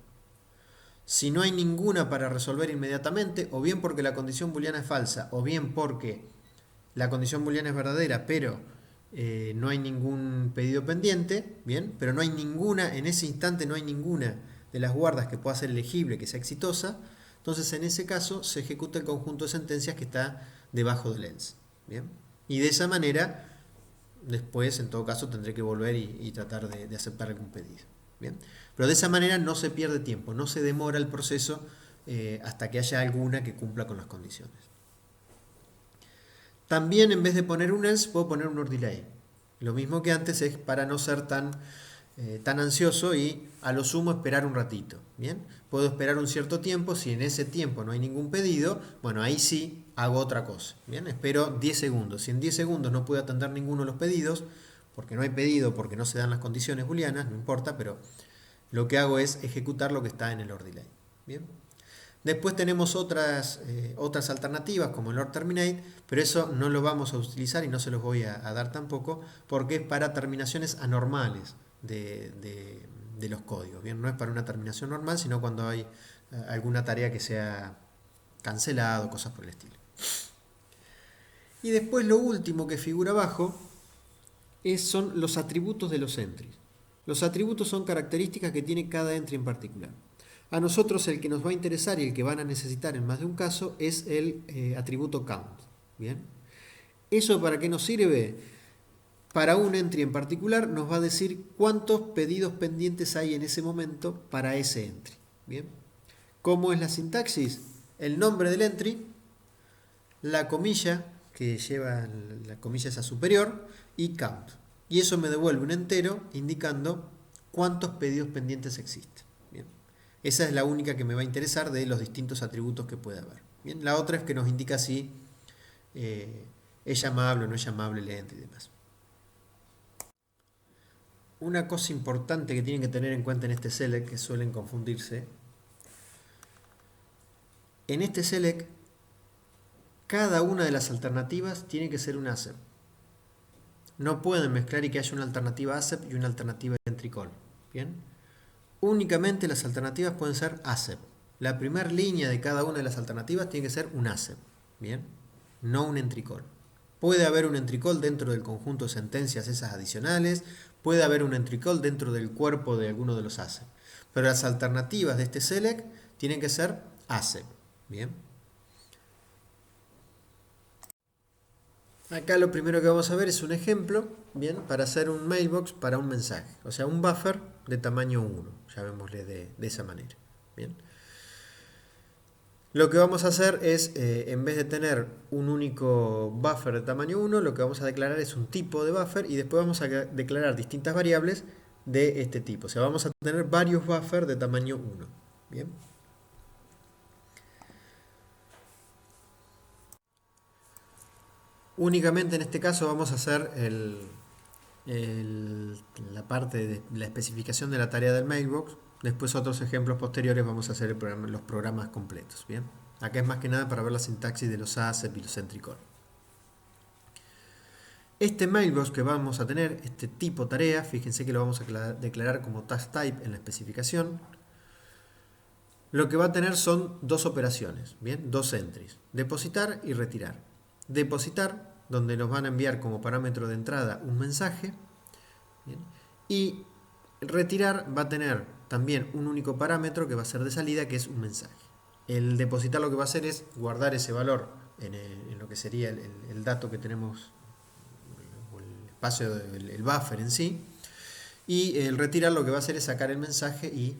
Si no hay ninguna para resolver inmediatamente, o bien porque la condición booleana es falsa, o bien porque la condición booleana es verdadera, pero no hay ningún pedido pendiente, bien, pero no hay ninguna, en ese instante no hay ninguna de las guardas que pueda ser elegible, que sea exitosa, entonces en ese caso se ejecuta el conjunto de sentencias que está debajo del else, bien, y de esa manera después en todo caso tendré que volver y tratar de aceptar algún pedido. ¿Bien? Pero de esa manera no se pierde tiempo, no se demora el proceso hasta que haya alguna que cumpla con las condiciones. También en vez de poner un else puedo poner un OR delay. Lo mismo que antes es para no ser tan ansioso y a lo sumo esperar un ratito. ¿Bien? Puedo esperar un cierto tiempo, si en ese tiempo no hay ningún pedido, bueno, ahí sí hago otra cosa. ¿Bien? Espero 10 segundos. Si en 10 segundos no puedo atender ninguno de los pedidos, porque no hay pedido, porque no se dan las condiciones booleanas, no importa, pero lo que hago es ejecutar lo que está en el OR delay. ¿Bien? Después tenemos otras alternativas como el OR terminate, pero eso no lo vamos a utilizar y no se los voy a dar tampoco, porque es para terminaciones anormales de los códigos. ¿Bien? No es para una terminación normal, sino cuando hay alguna tarea que sea cancelada o cosas por el estilo. Y después lo último que figura abajo son los atributos de los entries. Los atributos son características que tiene cada entry en particular. A nosotros el que nos va a interesar y el que van a necesitar en más de un caso es el atributo count. ¿Bien? ¿Eso para qué nos sirve? Para un entry en particular nos va a decir cuántos pedidos pendientes hay en ese momento para ese entry. ¿Bien? ¿Cómo es la sintaxis? El nombre del entry, la comilla que lleva la comilla esa superior y count. Y eso me devuelve un entero indicando cuántos pedidos pendientes existen. Bien. Esa es la única que me va a interesar de los distintos atributos que puede haber. Bien. La otra es que nos indica si es llamable o no es llamable el ente y demás. Una cosa importante que tienen que tener en cuenta en este select, que suelen confundirse, en este select cada una de las alternativas tiene que ser un ASEP. No pueden mezclar y que haya una alternativa ASEP y una alternativa entry call. Bien. Únicamente las alternativas pueden ser ASEP. La primera línea de cada una de las alternativas tiene que ser un ASEP. Bien. No un entry call. Puede haber un entry call dentro del conjunto de sentencias esas adicionales. Puede haber un entry call dentro del cuerpo de alguno de los ASEP. Pero las alternativas de este select tienen que ser ASEP. Bien. Acá lo primero que vamos a ver es un ejemplo, bien, para hacer un mailbox para un mensaje. O sea, un buffer de tamaño 1. Llamémosle de esa manera. Bien. Lo que vamos a hacer es, en vez de tener un único buffer de tamaño 1, lo que vamos a declarar es un tipo de buffer y después vamos a declarar distintas variables de este tipo. O sea, vamos a tener varios buffers de tamaño 1. Bien. Únicamente en este caso vamos a hacer la parte de la especificación de la tarea del mailbox. Después otros ejemplos posteriores vamos a hacer los programas completos. Bien. Acá es más que nada para ver la sintaxis de los ASEP y los entry call. Este mailbox que vamos a tener, este tipo tarea, fíjense que lo vamos a declarar como task type en la especificación. Lo que va a tener son dos operaciones, bien, dos entries, depositar y retirar. Depositar, donde nos van a enviar como parámetro de entrada un mensaje, bien, y retirar va a tener también un único parámetro que va a ser de salida, que es un mensaje. El depositar lo que va a hacer es guardar ese valor en lo que sería el dato que tenemos, o el espacio, el buffer en sí, y el retirar lo que va a hacer es sacar el mensaje y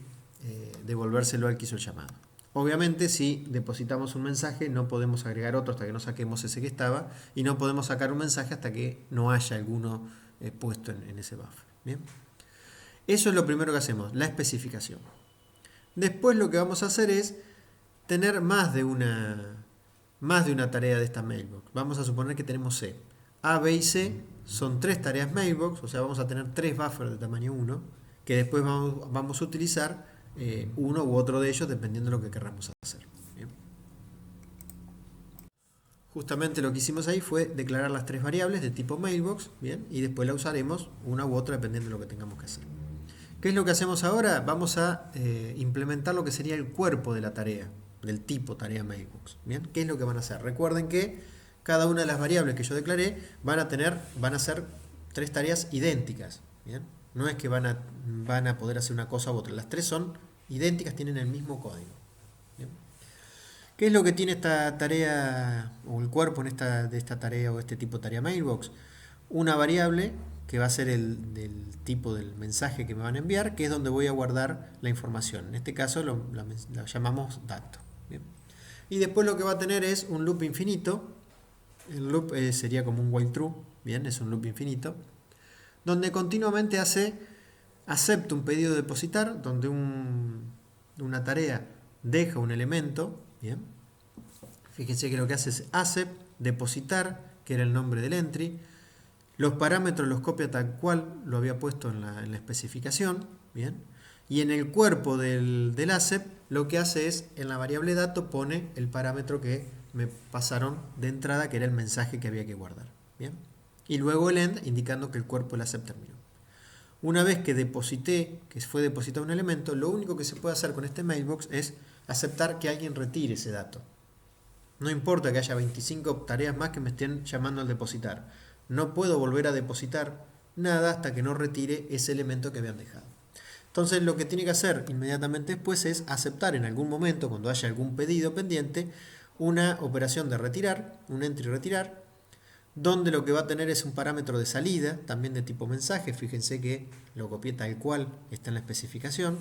devolvérselo al que hizo el llamado. Obviamente, si depositamos un mensaje, no podemos agregar otro hasta que no saquemos ese que estaba, y no podemos sacar un mensaje hasta que no haya alguno puesto en ese buffer. ¿Bien? Eso es lo primero que hacemos, la especificación. Después lo que vamos a hacer es tener más de una tarea de esta mailbox. Vamos a suponer que tenemos C. A, B y C son tres tareas mailbox, o sea, vamos a tener tres buffers de tamaño 1, que después vamos a utilizar uno u otro de ellos dependiendo de lo que queramos hacer. ¿Bien? Justamente lo que hicimos ahí fue declarar las tres variables de tipo mailbox, ¿bien? Y después la usaremos una u otra dependiendo de lo que tengamos que hacer. ¿Qué es lo que hacemos ahora? Vamos a implementar lo que sería el cuerpo de la tarea, del tipo tarea mailbox. ¿Bien? ¿Qué es lo que van a hacer? Recuerden que cada una de las variables que yo declaré van a ser tres tareas idénticas. ¿Bien? No es que van a poder hacer una cosa u otra. Las tres son idénticas, tienen el mismo código. ¿Bien? ¿Qué es lo que tiene esta tarea o el cuerpo de esta tarea o este tipo de tarea mailbox? Una variable que va a ser del tipo del mensaje que me van a enviar, que es donde voy a guardar la información. En este caso lo llamamos dato. ¿Bien? Y después lo que va a tener es un loop infinito. El loop sería como un while true. Bien, es un loop infinito. Donde continuamente acepta un pedido de depositar, donde una tarea deja un elemento. Bien. Fíjense que lo que hace es accept, depositar, que era el nombre del entry. Los parámetros los copia tal cual lo había puesto en la especificación. Bien. Y en el cuerpo del accept lo que hace es, en la variable dato, pone el parámetro que me pasaron de entrada, que era el mensaje que había que guardar. Bien. Y luego el end, indicando que el cuerpo del accept terminó. Una vez que fue depositado un elemento, lo único que se puede hacer con este mailbox es aceptar que alguien retire ese dato. No importa que haya 25 tareas más que me estén llamando al depositar. No puedo volver a depositar nada hasta que no retire ese elemento que habían dejado. Entonces lo que tiene que hacer inmediatamente después es aceptar en algún momento, cuando haya algún pedido pendiente, una operación de retirar, un entry retirar, donde lo que va a tener es un parámetro de salida, también de tipo mensaje. Fíjense que lo copié tal cual está en la especificación.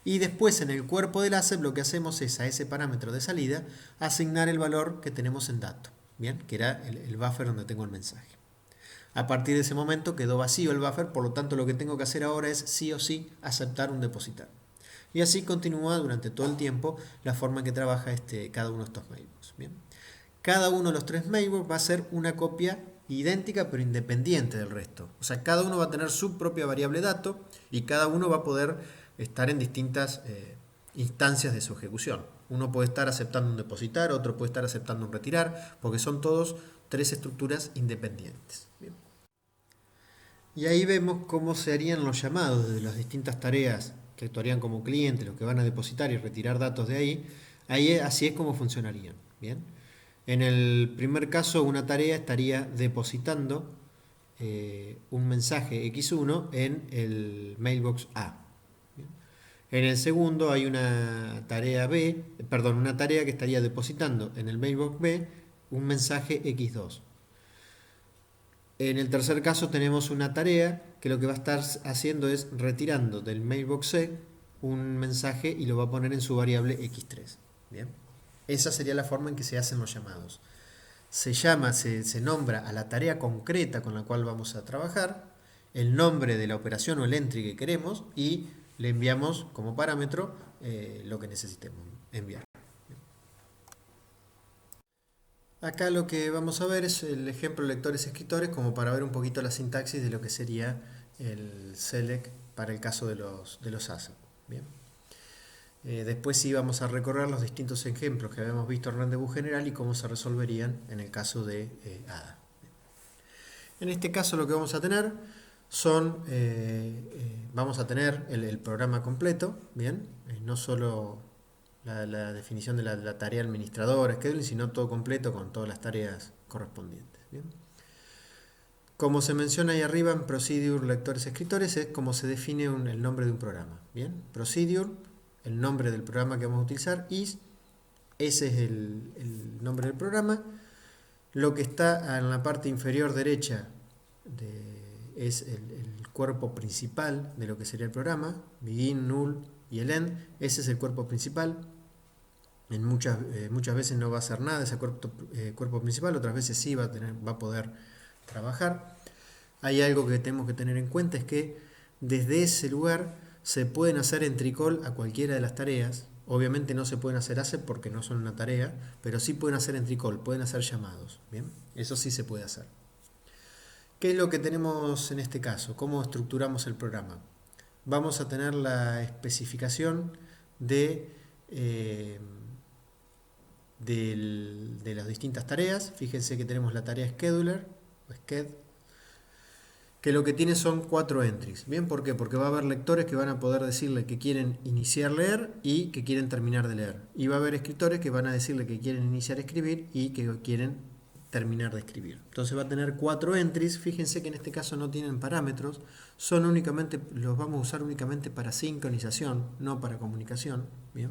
Y después en el cuerpo del accept lo que hacemos es a ese parámetro de salida asignar el valor que tenemos en dato, ¿bien? Que era el buffer donde tengo el mensaje. A partir de ese momento quedó vacío el buffer, por lo tanto lo que tengo que hacer ahora es sí o sí aceptar un depositar. Y así continúa durante todo el tiempo la forma en que trabaja cada uno de estos mailbox. Bien. Cada uno de los 3 mailbox va a ser una copia idéntica pero independiente del resto. O sea, cada uno va a tener su propia variable dato y cada uno va a poder estar en distintas instancias de su ejecución. Uno puede estar aceptando un depositar, otro puede estar aceptando un retirar, porque son todos 3 estructuras independientes. Bien. Y ahí vemos cómo se harían los llamados de las distintas tareas que actuarían como clientes, los que van a depositar y retirar datos de ahí. Así es como funcionarían. Bien. En el primer caso, una tarea estaría depositando un mensaje X1 en el mailbox A. Bien. En el segundo hay una tarea una tarea que estaría depositando en el mailbox B un mensaje X2. En el tercer caso tenemos una tarea que lo que va a estar haciendo es retirando del mailbox C un mensaje y lo va a poner en su variable X3. Bien. Esa sería la forma en que se hacen los llamados. Se nombra a la tarea concreta con la cual vamos a trabajar, el nombre de la operación o el entry que queremos y le enviamos como parámetro lo que necesitemos enviar. Acá lo que vamos a ver es el ejemplo lectores-escritores como para ver un poquito la sintaxis de lo que sería el select para el caso de los ASA. Bien. Después sí vamos a recorrer los distintos ejemplos que habíamos visto en Rendezvous general y cómo se resolverían en el caso de ADA. En este caso lo que vamos a tener son, vamos a tener el programa completo, bien, no solo la definición de la tarea administradora, scheduling, sino todo completo con todas las tareas correspondientes. Bien. Como se menciona ahí arriba en Procedure, lectores, escritores, es como se define el nombre de un programa. Bien, Procedure, el nombre del programa que vamos a utilizar, is, ese es el nombre del programa. Lo que está en la parte inferior derecha es el cuerpo principal de lo que sería el programa, begin, null y el end, ese es el cuerpo principal. Muchas veces no va a hacer nada ese cuerpo principal, otras veces sí va a poder trabajar. Hay algo que tenemos que tener en cuenta, es que desde ese lugar se pueden hacer entry call a cualquiera de las tareas. Obviamente no se pueden hacer ACEP porque no son una tarea, pero sí pueden hacer entry call, pueden hacer llamados. Bien, eso sí se puede hacer. ¿Qué es lo que tenemos en este caso? ¿Cómo estructuramos el programa? Vamos a tener la especificación de las distintas tareas. Fíjense que tenemos la tarea scheduler, o sched, que lo que tiene son 4 entries. ¿Bien? ¿Por qué? Porque va a haber lectores que van a poder decirle que quieren iniciar leer y que quieren terminar de leer. Y va a haber escritores que van a decirle que quieren iniciar a escribir y que quieren terminar de escribir. Entonces va a tener 4 entries. Fíjense que en este caso no tienen parámetros. Los vamos a usar únicamente para sincronización, no para comunicación. ¿Bien?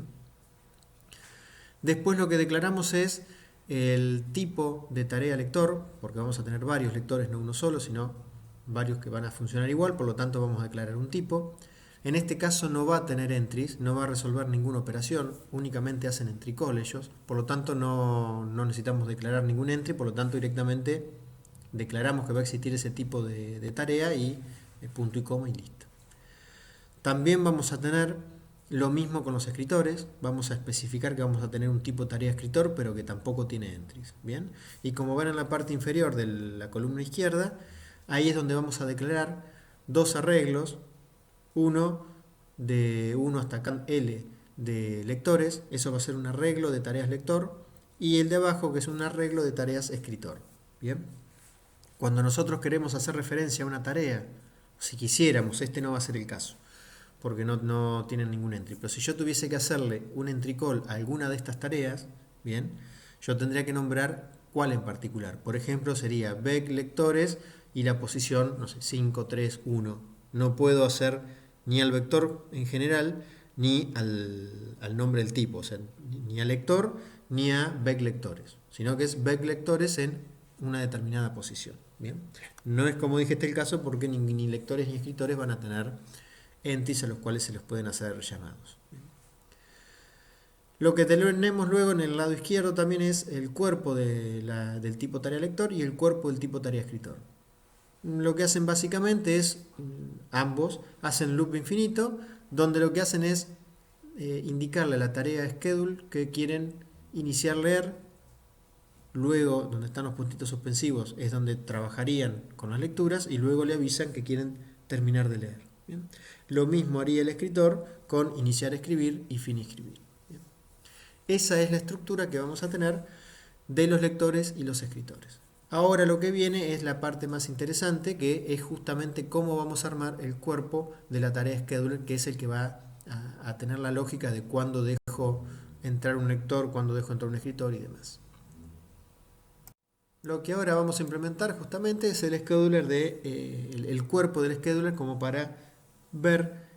Después lo que declaramos es el tipo de tarea lector, porque vamos a tener varios lectores, no uno solo, sino varios que van a funcionar igual, por lo tanto vamos a declarar un tipo. En este caso no va a tener entries, no va a resolver ninguna operación, únicamente hacen entry call ellos, por lo tanto no necesitamos declarar ningún entry, por lo tanto directamente declaramos que va a existir ese tipo de tarea y punto y coma y listo. También vamos a tener lo mismo con los escritores, vamos a especificar que vamos a tener un tipo tarea escritor, pero que tampoco tiene entries. ¿Bien? Y como ven en la parte inferior de la columna izquierda, ahí es donde vamos a declarar 2 arreglos, uno de 1 hasta L de lectores, eso va a ser un arreglo de tareas lector, y el de abajo que es un arreglo de tareas escritor. ¿Bien? Cuando nosotros queremos hacer referencia a una tarea, si quisiéramos, este no va a ser el caso, porque no tienen ningún entry, pero si yo tuviese que hacerle un entry call a alguna de estas tareas, bien, yo tendría que nombrar cuál en particular. Por ejemplo, sería vec lectores y la posición, no sé, 5, 3, 1. No puedo hacer ni al vector en general, ni al nombre del tipo, o sea, ni al lector, ni a vec lectores, sino que es vec lectores en una determinada posición. ¿Bien? No es como dije el caso, porque ni lectores ni escritores van a tener entries a los cuales se les pueden hacer llamados. Lo que tenemos luego en el lado izquierdo también es el cuerpo del tipo tarea lector y el cuerpo del tipo tarea escritor. lo que hacen básicamente es, ambos hacen loop infinito, donde lo que hacen es indicarle a la tarea schedule que quieren iniciar leer. Luego, donde están los puntitos suspensivos, es donde trabajarían con las lecturas y luego le avisan que quieren terminar de leer. ¿Bien? Lo mismo haría el escritor con iniciar escribir y fin escribir. ¿Bien? Esa es la estructura que vamos a tener de los lectores y los escritores. Ahora lo que viene es la parte más interesante, que es justamente cómo vamos a armar el cuerpo de la tarea scheduler, que es el que va a tener la lógica de cuándo dejo entrar un lector, cuándo dejo entrar un escritor y demás. Lo que ahora vamos a implementar justamente es el scheduler el cuerpo del scheduler, como para ver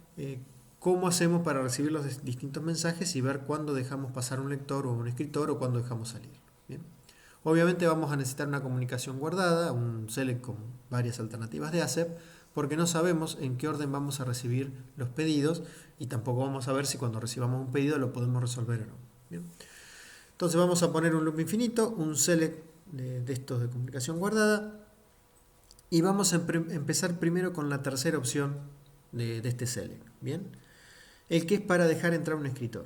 cómo hacemos para recibir los distintos mensajes y ver cuándo dejamos pasar un lector o un escritor o cuándo dejamos salir. ¿Bien? Obviamente vamos a necesitar una comunicación guardada, un select con varias alternativas de ACEP, porque no sabemos en qué orden vamos a recibir los pedidos y tampoco vamos a ver si cuando recibamos un pedido lo podemos resolver o no. ¿Bien? Entonces vamos a poner un loop infinito, un select de estos de comunicación guardada, y vamos a empezar primero con la tercera opción de este select, ¿bien? El que es para dejar entrar un escritor.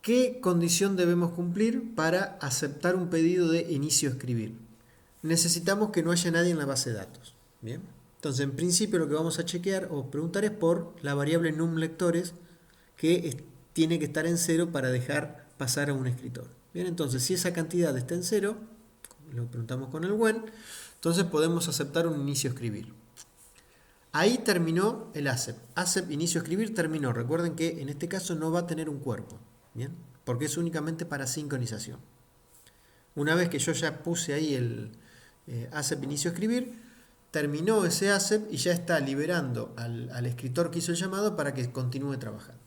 ¿Qué condición debemos cumplir para aceptar un pedido de inicio a escribir? Necesitamos que no haya nadie en la base de datos, ¿bien? Entonces, en principio lo que vamos a chequear o preguntar es por la variable num lectores, que tiene que estar en 0 para dejar pasar a un escritor. Bien, entonces si esa cantidad está en 0, lo preguntamos con el when, entonces podemos aceptar un inicio a escribir. Ahí terminó el ACEP. ACEP inicio a escribir terminó. Recuerden que en este caso no va a tener un cuerpo, ¿bien? Porque es únicamente para sincronización. Una vez que yo ya puse ahí el ACEP inicio a escribir, terminó ese ACEP y ya está liberando al escritor que hizo el llamado para que continúe trabajando.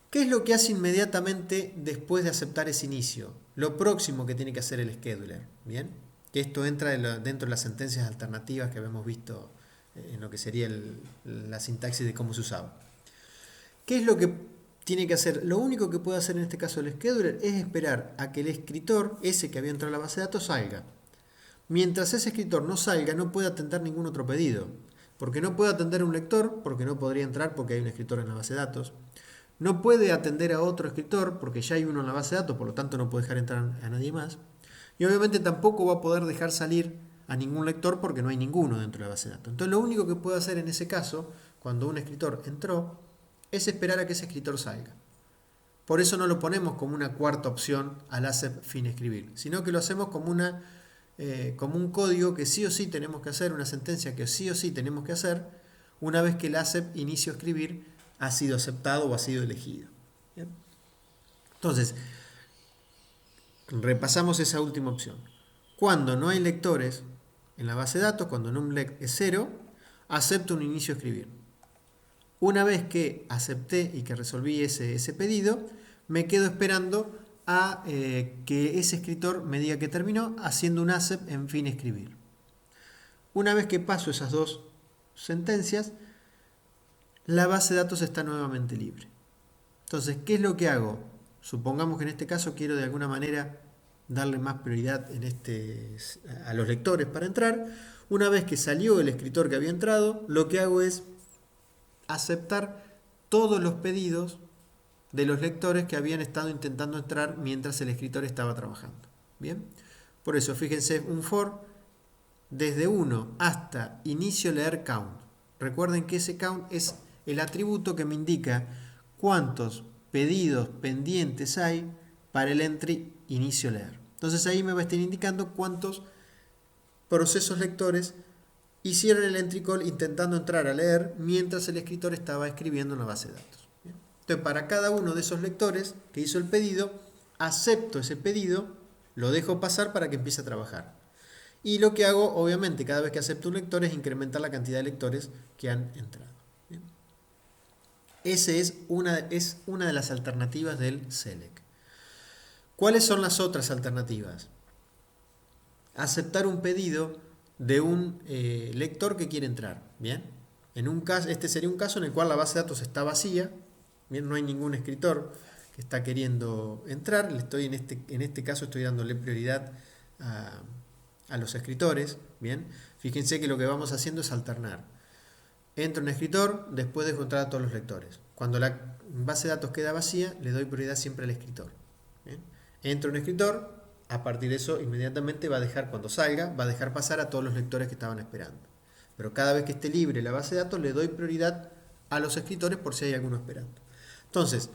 ¿Qué es lo que hace inmediatamente después de aceptar ese inicio? Lo próximo que tiene que hacer el scheduler, ¿bien? Que esto entra dentro de las sentencias alternativas que habíamos visto en lo que sería la sintaxis de cómo se usaba. ¿Qué es lo que tiene que hacer? Lo único que puede hacer en este caso el scheduler es esperar a que el escritor, ese que había entrado a la base de datos, salga. Mientras ese escritor no salga, no puede atender ningún otro pedido. Porque no puede atender a un lector, porque no podría entrar porque hay un escritor en la base de datos. No puede atender a otro escritor porque ya hay uno en la base de datos, por lo tanto no puede dejar entrar a nadie más. Y obviamente tampoco va a poder dejar salir a ningún lector porque no hay ninguno dentro de la base de datos. Entonces lo único que puede hacer en ese caso, cuando un escritor entró, es esperar a que ese escritor salga. Por eso no lo ponemos como una cuarta opción al ACEP fin escribir, sino que lo hacemos como un código que sí o sí tenemos que hacer, una sentencia que sí o sí tenemos que hacer, una vez que el ACEP inicio a escribir ha sido aceptado o ha sido elegido. ¿Bien? Entonces, repasamos esa última opción. Cuando no hay lectores en la base de datos, cuando numlect es 0, acepto un inicio a escribir. Una vez que acepté y que resolví ese pedido, me quedo esperando a que ese escritor me diga que terminó, haciendo un accept en fin escribir. Una vez que paso esas dos sentencias, la base de datos está nuevamente libre. Entonces, ¿qué es lo que hago? Supongamos que en este caso quiero de alguna manera darle más prioridad a los lectores para entrar. Una vez que salió el escritor que había entrado, lo que hago es aceptar todos los pedidos de los lectores que habían estado intentando entrar mientras el escritor estaba trabajando. Bien, por eso fíjense, un for desde 1 hasta inicio leer count. Recuerden que ese count es el atributo que me indica cuántos pedidos pendientes hay para el entry inicio leer. Entonces ahí me va a estar indicando cuántos procesos lectores hicieron el entry call intentando entrar a leer mientras el escritor estaba escribiendo en la base de datos. ¿Bien? Entonces para cada uno de esos lectores que hizo el pedido, acepto ese pedido, lo dejo pasar para que empiece a trabajar. Y lo que hago, obviamente, cada vez que acepto un lector es incrementar la cantidad de lectores que han entrado. ¿Bien? Esa es una de las alternativas del select. ¿Cuáles son las otras alternativas? Aceptar un pedido de un lector que quiere entrar. Bien, en un caso, este sería un caso en el cual la base de datos está vacía. Bien, no hay ningún escritor que está queriendo entrar. En este caso estoy dándole prioridad a los escritores, ¿bien? Fíjense que lo que vamos haciendo es alternar. Entro en escritor, después dejo entrar a todos los lectores. Cuando la base de datos queda vacía, le doy prioridad siempre al escritor. ¿Bien? Entro en escritor, a partir de eso inmediatamente va a dejar, cuando salga, va a dejar pasar a todos los lectores que estaban esperando. Pero cada vez que esté libre la base de datos, le doy prioridad a los escritores por si hay alguno esperando. Entonces,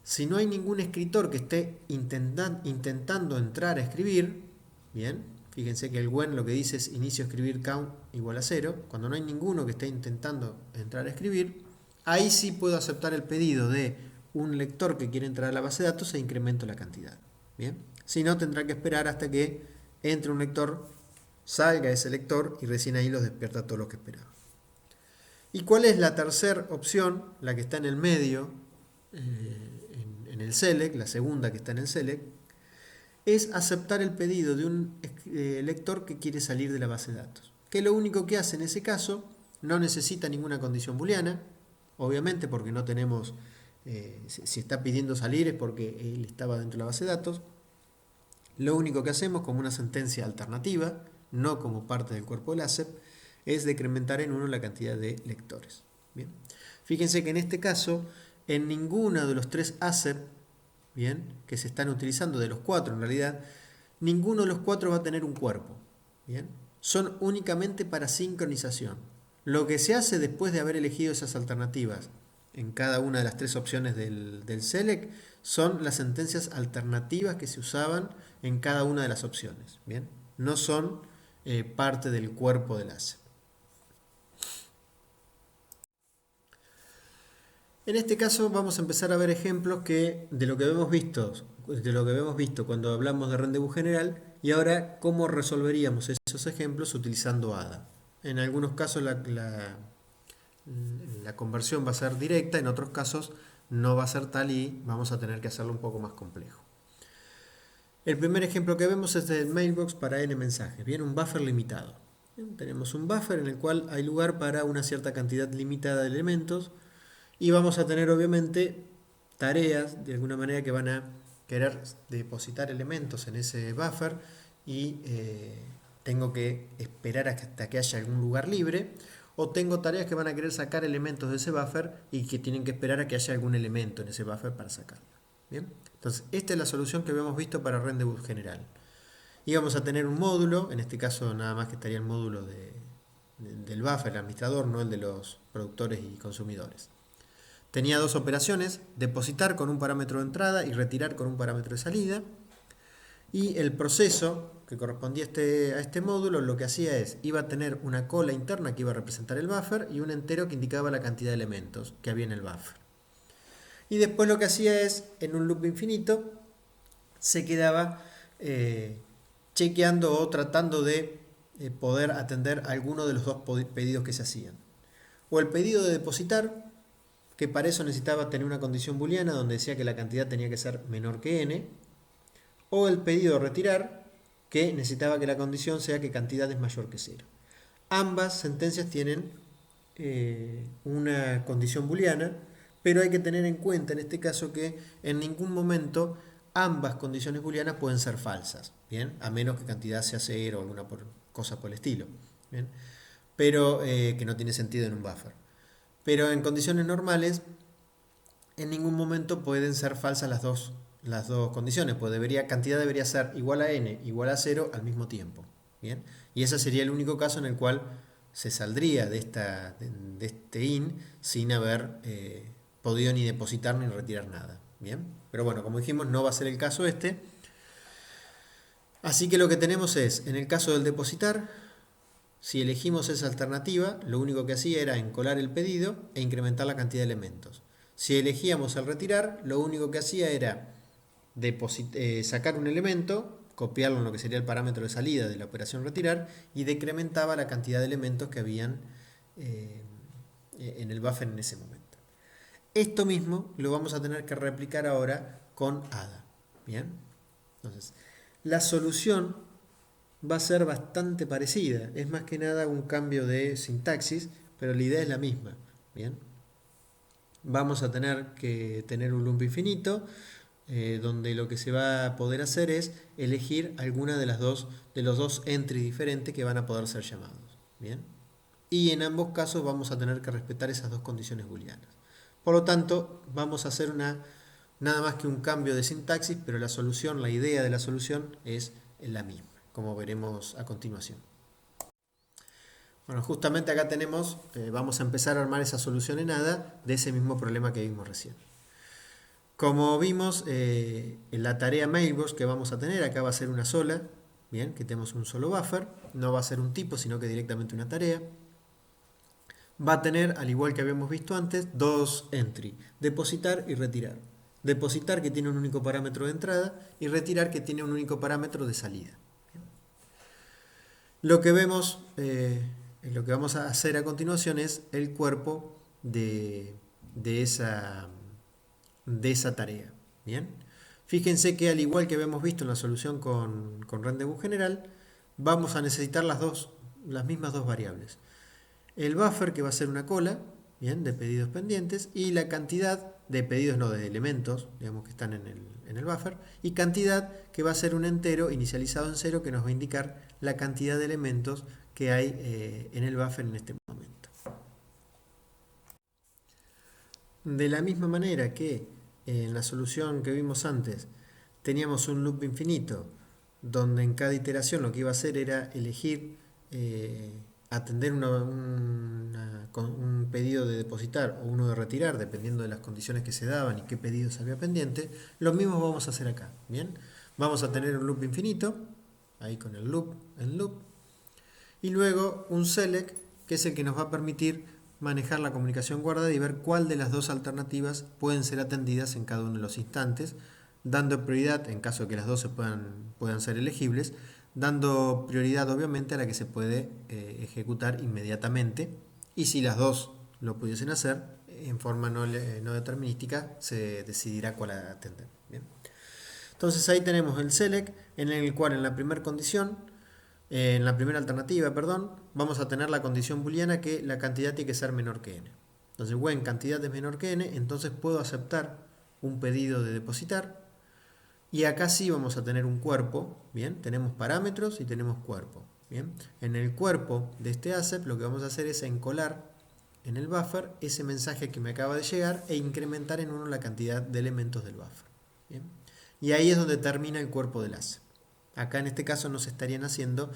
si no hay ningún escritor que esté intentando entrar a escribir, bien, fíjense que el when lo que dice es inicio escribir count igual a 0. Cuando no hay ninguno que esté intentando entrar a escribir, ahí sí puedo aceptar el pedido de un lector que quiere entrar a la base de datos e incremento la cantidad. Bien, si no, tendrá que esperar hasta que entre un lector, salga ese lector y recién ahí los despierta todos los que esperaba. ¿Y cuál es la tercera opción? La que está en el medio, en el select, la segunda que está en el select, es aceptar el pedido de un lector que quiere salir de la base de datos. Que lo único que hace en ese caso, no necesita ninguna condición booleana, obviamente porque no tenemos, si está pidiendo salir es porque él estaba dentro de la base de datos. Lo único que hacemos como una sentencia alternativa, no como parte del cuerpo del ASEP, es decrementar en 1 la cantidad de lectores. Bien. Fíjense que en este caso, en ninguno de los 3 ASEP, bien, que se están utilizando, de los 4 en realidad, ninguno de los 4 va a tener un cuerpo. Bien. Son únicamente para sincronización. Lo que se hace después de haber elegido esas alternativas en cada una de las 3 opciones del select son las sentencias alternativas que se usaban en cada una de las opciones. Bien. No son parte del cuerpo del ASEP. En este caso vamos a empezar a ver ejemplos de lo que hemos visto cuando hablamos de rendezvous general y ahora cómo resolveríamos esos ejemplos utilizando ADA. En algunos casos la conversión va a ser directa, en otros casos no va a ser tal y vamos a tener que hacerlo un poco más complejo. El primer ejemplo que vemos es del mailbox para n mensajes, viene un buffer limitado. Bien, tenemos un buffer en el cual hay lugar para una cierta cantidad limitada de elementos. Y vamos a tener obviamente tareas de alguna manera que van a querer depositar elementos en ese buffer y tengo que esperar hasta que haya algún lugar libre, o tengo tareas que van a querer sacar elementos de ese buffer y que tienen que esperar a que haya algún elemento en ese buffer para sacarlo. Bien, entonces esta es la solución que habíamos visto para rendezvous general. Y vamos a tener un módulo, en este caso nada más que estaría el módulo del buffer, el administrador, no el de los productores y consumidores. Tenía 2 operaciones, depositar con un parámetro de entrada y retirar con un parámetro de salida. Y el proceso que correspondía a este módulo lo que hacía es, iba a tener una cola interna que iba a representar el buffer y un entero que indicaba la cantidad de elementos que había en el buffer. Y después lo que hacía es, en un loop infinito, se quedaba chequeando o tratando de poder atender alguno de los 2 pedidos que se hacían. O el pedido de depositar, que para eso necesitaba tener una condición booleana donde decía que la cantidad tenía que ser menor que n, o el pedido de retirar, que necesitaba que la condición sea que cantidad es mayor que 0. Ambas sentencias tienen una condición booleana, pero hay que tener en cuenta en este caso que en ningún momento ambas condiciones booleanas pueden ser falsas, ¿bien? A menos que cantidad sea 0 o alguna cosa por el estilo, ¿bien? Pero que no tiene sentido en un buffer. Pero en condiciones normales, en ningún momento pueden ser falsas las dos condiciones, pues cantidad debería ser igual a n, igual a 0 al mismo tiempo. ¿Bien? Y ese sería el único caso en el cual se saldría de este in sin haber podido ni depositar ni retirar nada. ¿Bien? Pero bueno, como dijimos, no va a ser el caso este. Así que lo que tenemos es, en el caso del depositar, si elegimos esa alternativa, lo único que hacía era encolar el pedido e incrementar la cantidad de elementos. Si elegíamos el retirar, lo único que hacía era sacar un elemento, copiarlo en lo que sería el parámetro de salida de la operación retirar y decrementaba la cantidad de elementos que habían en el buffer en ese momento. Esto mismo lo vamos a tener que replicar ahora con ADA. ¿Bien? Entonces, la solución va a ser bastante parecida. Es más que nada un cambio de sintaxis, pero la idea es la misma. ¿Bien? Vamos a tener que tener un loop infinito donde lo que se va a poder hacer es elegir alguna de los dos entries diferentes que van a poder ser llamados. ¿Bien? Y en ambos casos vamos a tener que respetar esas dos condiciones booleanas. Por lo tanto, vamos a hacer nada más que un cambio de sintaxis, pero la solución, la idea de la solución es la misma, como veremos a continuación. Bueno, justamente acá tenemos, vamos a empezar a armar esa solución en ADA de ese mismo problema que vimos recién. Como vimos, en la tarea mailbox que vamos a tener, acá va a ser una sola, bien, que tenemos un solo buffer, no va a ser un tipo, sino que directamente una tarea. Va a tener, al igual que habíamos visto antes, dos entry, depositar y retirar. Depositar, que tiene un único parámetro de entrada, y retirar, que tiene un único parámetro de salida. Lo que vemos, lo que vamos a hacer a continuación es el cuerpo de esa tarea. Bien, fíjense que al igual que habíamos visto en la solución con rendezvous general, vamos a necesitar las mismas dos variables. El buffer, que va a ser una cola, bien, de pedidos pendientes, y la cantidad de pedidos, no, de elementos, digamos, que están en el buffer, y cantidad, que va a ser un entero inicializado en 0, que nos va a indicar la cantidad de elementos que hay en el buffer en este momento. De la misma manera que en la solución que vimos antes teníamos un loop infinito, donde en cada iteración lo que iba a hacer era elegir atender un pedido de depositar o uno de retirar, dependiendo de las condiciones que se daban y qué pedidos había pendiente, lo mismo vamos a hacer acá. ¿Bien? Vamos a tener un loop infinito, ahí con el loop, en loop, y luego un select, que es el que nos va a permitir manejar la comunicación guardada y ver cuál de las dos alternativas pueden ser atendidas en cada uno de los instantes, dando prioridad, en caso de que las dos puedan ser elegibles, dando prioridad obviamente a la que se puede ejecutar inmediatamente, y si las dos lo pudiesen hacer, en forma no determinística, se decidirá cuál atender. ¿Bien? Entonces ahí tenemos el select, en el cual en la primera condición, en la primera alternativa, perdón, vamos a tener la condición booleana que la cantidad tiene que ser menor que n. Entonces, when cantidad es menor que n, entonces puedo aceptar un pedido de depositar. Y acá sí vamos a tener un cuerpo, ¿bien? Tenemos parámetros y tenemos cuerpo, ¿bien? En el cuerpo de este accept lo que vamos a hacer es encolar en el buffer ese mensaje que me acaba de llegar e incrementar en 1 la cantidad de elementos del buffer, ¿bien? Y ahí es donde termina el cuerpo del accept. Acá en este caso no se estarían haciendo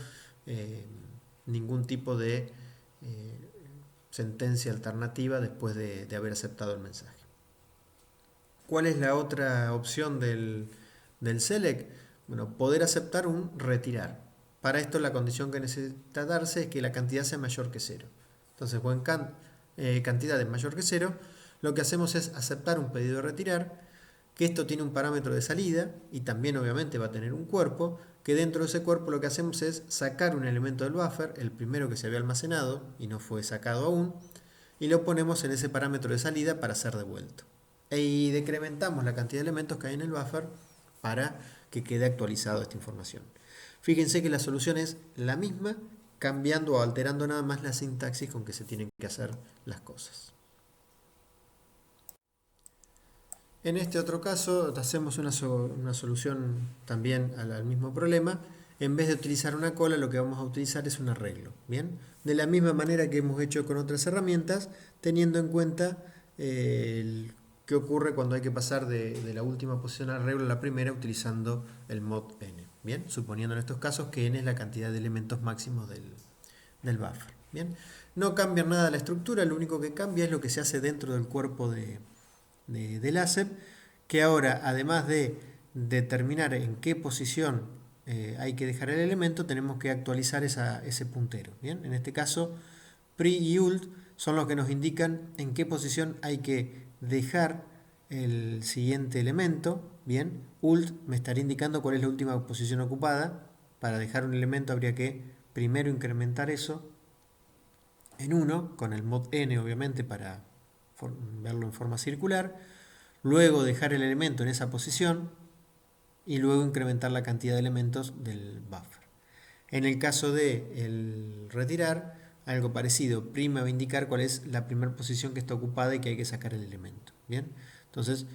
ningún tipo de sentencia alternativa después de haber aceptado el mensaje. ¿Cuál es la otra opción del select? Bueno, poder aceptar un retirar. Para esto la condición que necesita darse es que la cantidad sea mayor que 0. Entonces, cuando cantidad es mayor que 0, lo que hacemos es aceptar un pedido de retirar, que esto tiene un parámetro de salida y también obviamente va a tener un cuerpo, que dentro de ese cuerpo lo que hacemos es sacar un elemento del buffer, el primero que se había almacenado y no fue sacado aún, y lo ponemos en ese parámetro de salida para ser devuelto. Y decrementamos la cantidad de elementos que hay en el buffer para que quede actualizado esta información. Fíjense que la solución es la misma, cambiando o alterando nada más la sintaxis con que se tienen que hacer las cosas. En este otro caso hacemos una solución también al mismo problema. En vez de utilizar una cola, lo que vamos a utilizar es un arreglo. ¿Bien? De la misma manera que hemos hecho con otras herramientas, teniendo en cuenta qué ocurre cuando hay que pasar de la última posición al arreglo a la primera utilizando el mod n. ¿Bien? Suponiendo en estos casos que n es la cantidad de elementos máximos del buffer. ¿Bien? No cambia nada la estructura, lo único que cambia es lo que se hace dentro del cuerpo del accept, que ahora, además de determinar en qué posición hay que dejar el elemento, tenemos que actualizar ese puntero. ¿Bien? En este caso, pre y ult son los que nos indican en qué posición hay que dejar el siguiente elemento. Bien, ult me estaría indicando cuál es la última posición ocupada. Para dejar un elemento habría que primero incrementar eso en 1, con el mod n obviamente para verlo en forma circular, luego dejar el elemento en esa posición y luego incrementar la cantidad de elementos del buffer. En el caso de el retirar, algo parecido, prima va a indicar cuál es la primera posición que está ocupada y que hay que sacar el elemento. Bien, entonces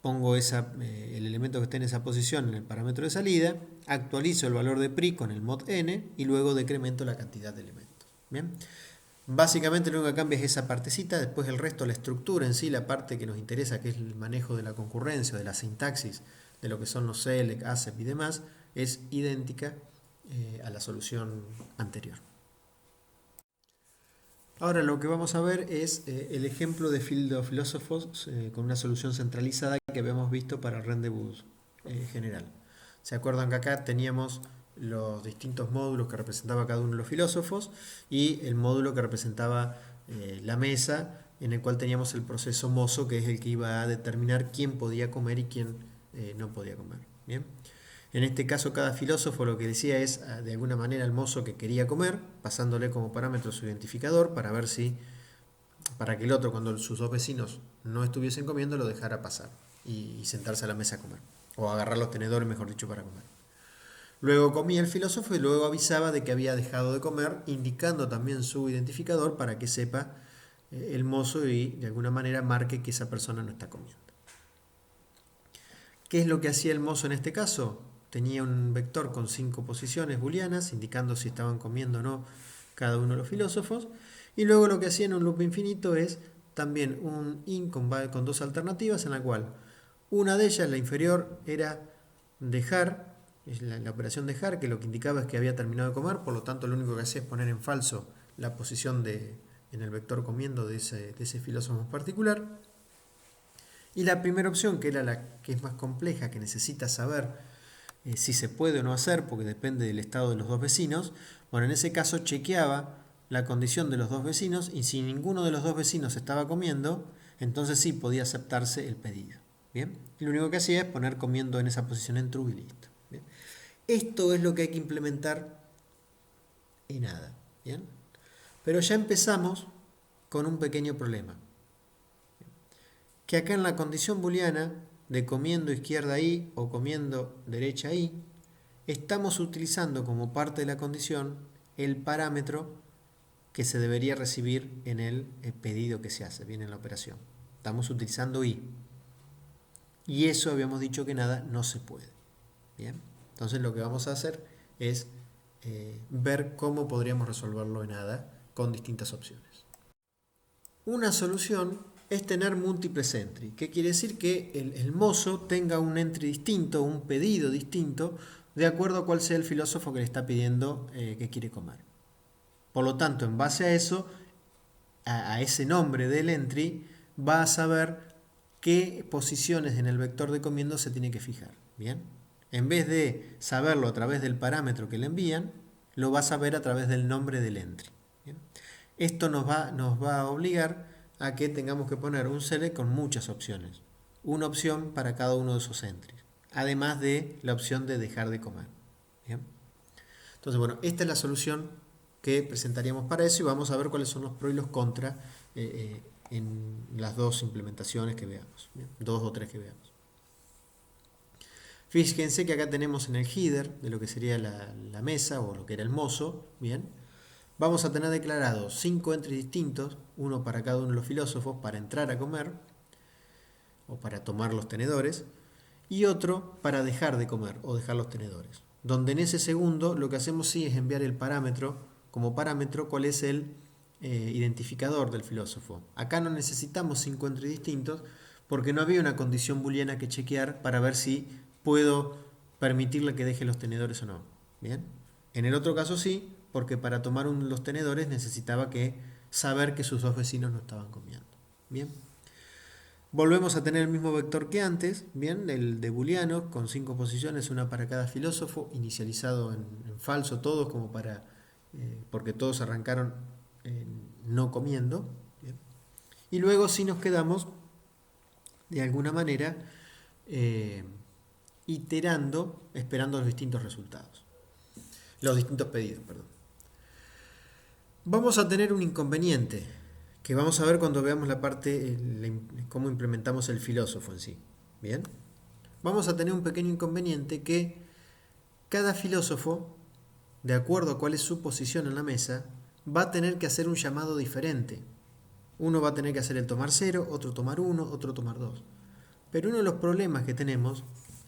pongo el elemento que esté en esa posición en el parámetro de salida, actualizo el valor de PRI con el mod n y luego decremento la cantidad de elementos. Bien. Básicamente lo único que cambia es esa partecita, después el resto, la estructura en sí, la parte que nos interesa, que es el manejo de la concurrencia, de la sintaxis, de lo que son los select, accept y demás, es idéntica a la solución anterior. Ahora lo que vamos a ver es el ejemplo de Field of Philosophers con una solución centralizada que habíamos visto para el rendezvous general. ¿Se acuerdan que acá teníamos los distintos módulos que representaba cada uno de los filósofos y el módulo que representaba la mesa, en el cual teníamos el proceso mozo, que es el que iba a determinar quién podía comer y quién no podía comer? Bien. En este caso, cada filósofo lo que decía es, de alguna manera, al mozo que quería comer, pasándole como parámetro su identificador para ver si, para que el otro, cuando sus dos vecinos no estuviesen comiendo, lo dejara pasar y sentarse a la mesa a comer, o agarrar los tenedores, mejor dicho, para comer. Luego comía el filósofo y luego avisaba de que había dejado de comer, indicando también su identificador para que sepa el mozo y de alguna manera marque que esa persona no está comiendo. ¿Qué es lo que hacía el mozo en este caso? Tenía un vector con 5 posiciones booleanas, indicando si estaban comiendo o no cada uno de los filósofos. Y luego lo que hacía en un loop infinito es también un in con 2 alternativas, en la cual una de ellas, la inferior, era dejar, la operación dejar, que lo que indicaba es que había terminado de comer, por lo tanto lo único que hacía es poner en falso la posición en el vector comiendo de ese filósofo en particular. Y la primera opción, que era la que es más compleja, que necesita saber si se puede o no hacer, porque depende del estado de los dos vecinos, bueno, en ese caso chequeaba la condición de los dos vecinos y si ninguno de los dos vecinos estaba comiendo, entonces sí podía aceptarse el pedido. ¿Bien? Y lo único que hacía es poner comiendo en esa posición en true y listo. ¿Bien? Esto es lo que hay que implementar en ADA. ¿Bien? Pero ya empezamos con un pequeño problema. Que acá en la condición booleana de comiendo izquierda y o comiendo derecha y, estamos utilizando como parte de la condición el parámetro que se debería recibir en el pedido que se hace, bien, en la operación. Estamos utilizando i. Y eso habíamos dicho que nada no se puede. Bien. Entonces lo que vamos a hacer es ver cómo podríamos resolverlo en ADA con distintas opciones. Una solución es tener múltiples entry. ¿Qué quiere decir? Que el mozo tenga un entry distinto, un pedido distinto, de acuerdo a cuál sea el filósofo que le está pidiendo que quiere comer. Por lo tanto, en base a eso, a ese nombre del entry, va a saber qué posiciones en el vector de comiendo se tiene que fijar. ¿Bien? En vez de saberlo a través del parámetro que le envían, lo va a saber a través del nombre del entry. ¿Bien? Esto nos va a obligar a que tengamos que poner un select con muchas opciones. Una opción para cada uno de esos entries. Además de la opción de dejar de comer. ¿Bien? Entonces, bueno, esta es la solución que presentaríamos para eso y vamos a ver cuáles son los pros y los contras en las dos implementaciones que veamos. ¿Bien? 2 o 3 que veamos. Fíjense que acá tenemos en el header de lo que sería la mesa o lo que era el mozo. Bien. Vamos a tener declarados 5 entries distintos, uno para cada uno de los filósofos, para entrar a comer o para tomar los tenedores, y otro para dejar de comer o dejar los tenedores. Donde en ese segundo lo que hacemos sí es enviar el parámetro, como parámetro, cuál es el identificador del filósofo. Acá no necesitamos 5 entries distintos porque no había una condición booleana que chequear para ver si puedo permitirle que deje los tenedores o no. ¿Bien? En el otro caso sí, porque para tomar los tenedores necesitaba saber que sus dos vecinos no estaban comiendo. Bien. Volvemos a tener el mismo vector que antes, bien, el de booleano, con 5 posiciones, una para cada filósofo, inicializado en falso todos, como para porque todos arrancaron no comiendo. Bien. Y luego sí nos quedamos, de alguna manera, iterando, esperando los distintos resultados. Los distintos pedidos, perdón. Vamos a tener un inconveniente, que vamos a ver cuando veamos la parte, cómo implementamos el filósofo en sí. ¿Bien? Vamos a tener un pequeño inconveniente que cada filósofo, de acuerdo a cuál es su posición en la mesa, va a tener que hacer un llamado diferente. Uno va a tener que hacer el tomar 0, otro tomar 1, otro tomar 2. Pero uno de los problemas que tenemos